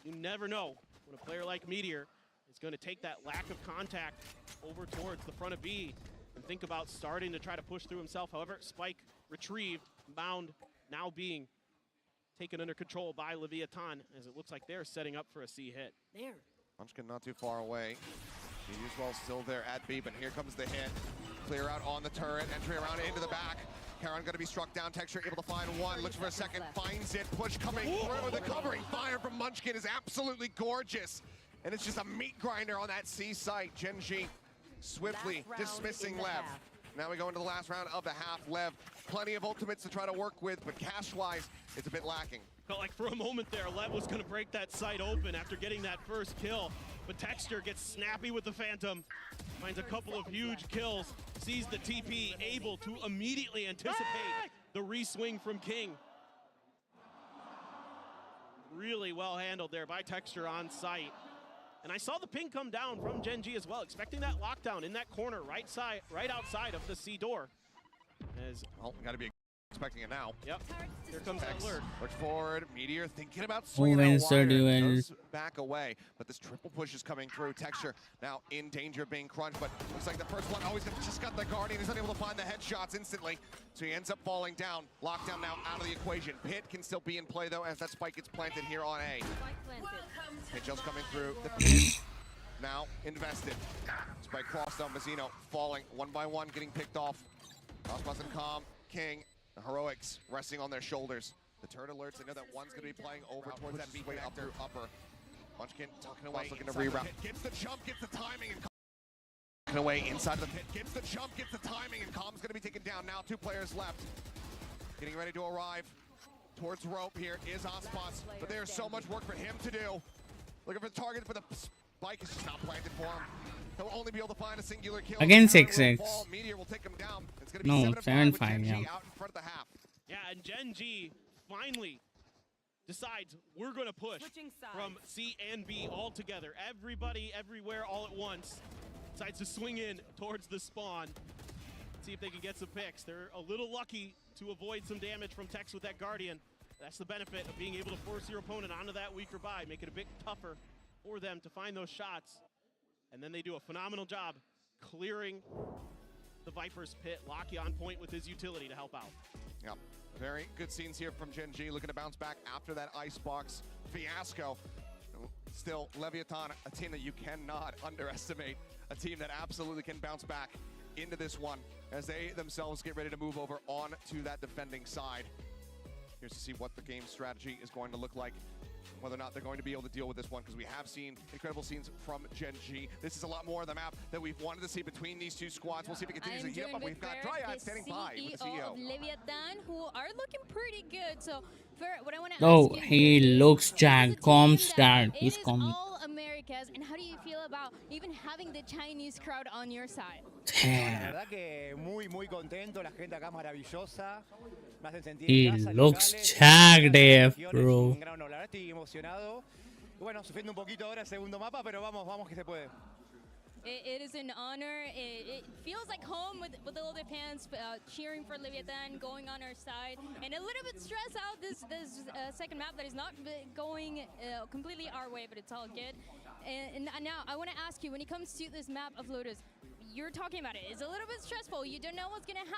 You never know when a player like Meteor is going to take that lack of contact over towards the front of B and think about starting to try to push through himself. However, spike retrieved, bound, now being taken under control by Leviathan, as it looks like they're setting up for a C hit. There. Munchkin not too far away. Meteor's well still there at B, but here comes the hit. Clear out on the turret, entry around into the back. Karon going to be struck down. Texture able to find one, looks for a second, finds it. Push coming through. The covering fire from Munchkin is absolutely gorgeous. And it's just a meat grinder on that C site. Gen.G swiftly dismissing LEV. Now we go into the last round of the half. LEV, plenty of ultimates to try to work with, but cash-wise, it's a bit lacking. Felt like for a moment there, LEV was going to break that site open after getting that first kill. But Texture gets snappy with the Phantom, finds a couple of huge kills, sees the TP, able to immediately anticipate the re-swing from King. Really well handled there by Texture on site. And I saw the ping come down from Gen.G as well, expecting that lockdown in that corner right outside of the C door. Well, got to be expecting it now. Yep. Here comes that lurk. Looks forward. Meteor thinking about Who swinging wins out the wire. duel? Goes back away, but this triple push is coming through. Texture now in danger of being crunched, but looks like the first one always just got the Guardian. He's unable to find the headshots instantly, so he ends up falling down. Lockdown now out of the equation. Pit can still be in play though, as that spike gets planted here on A. Pit just coming through. The Pit now invested. Spike crossed on Mazzino, falling one by one, getting picked off. Crossboss and Calm, King. The Heroics resting on their shoulders. The turret alerts, they know that one's going to be playing over towards that way up through upper. Munchkin tucking away, looking to reroute. Gets the jump, gets the timing, and tucking away inside of the pit. Gets the jump, gets the timing, and Calm's going to be taken down. Now 2 players left. Getting ready to arrive towards rope here is Aspas, but there's so much work for him to do. Looking for the target, but the spike is just not planted for him. He'll only be able to find a singular kill. Again 6-6. Meteor will take him down. It's going to be No, 7-5 7-5, yeah. out in front of the half. Yeah, and Gen.G finally decides we're going to push from C and B all together. Everybody, everywhere, all at once. Decides to swing in towards the spawn. See if they can get some picks. They're a little lucky to avoid some damage from Tex with that Guardian. That's the benefit of being able to force your opponent onto that weaker buy, make it a bit tougher for them to find those shots. And then they do a phenomenal job clearing the Viper's pit. Locky on point with his utility to help out. Yep, very good scenes here from Gen.G, looking to bounce back after that Icebox fiasco. Still, Leviathan, a team that you cannot underestimate, a team that absolutely can bounce back into this one as they themselves get ready to move over on to that defending side. Here's to see what the game strategy is going to look like, whether or not they're going to be able to deal with this one, because we have seen incredible scenes from Gen G. This is a lot more of the map that we've wanted to see between these two squads. We'll see if it continues to heat up, but we've got Dryad standing by with the CEO. Of Leviathan, who are looking pretty good. So, what I want to Oh, ask you he is, looks Jack. Comms that dad. it He's is coming. all Americas, and how do you feel about even having the Chinese crowd on your side? La verdad que muy contento, la gente acá maravillosa. Me hacen sentir He en casa, looks locales, Jack, Dave, regiones, bro. un gran honor. La verdad estoy emocionado. Y bueno, sufriendo un poquito ahora el segundo mapa, pero vamos que se puede. It is an honor. It feels like home with all the fans cheering for Leviathan, going on our side, and a little bit stressed out this second map that is not going completely our way, but it's all good. And now I want to ask you, when it comes to this map of Lotus, you're talking about it. It's a little bit stressful. You don't know what's going to happen.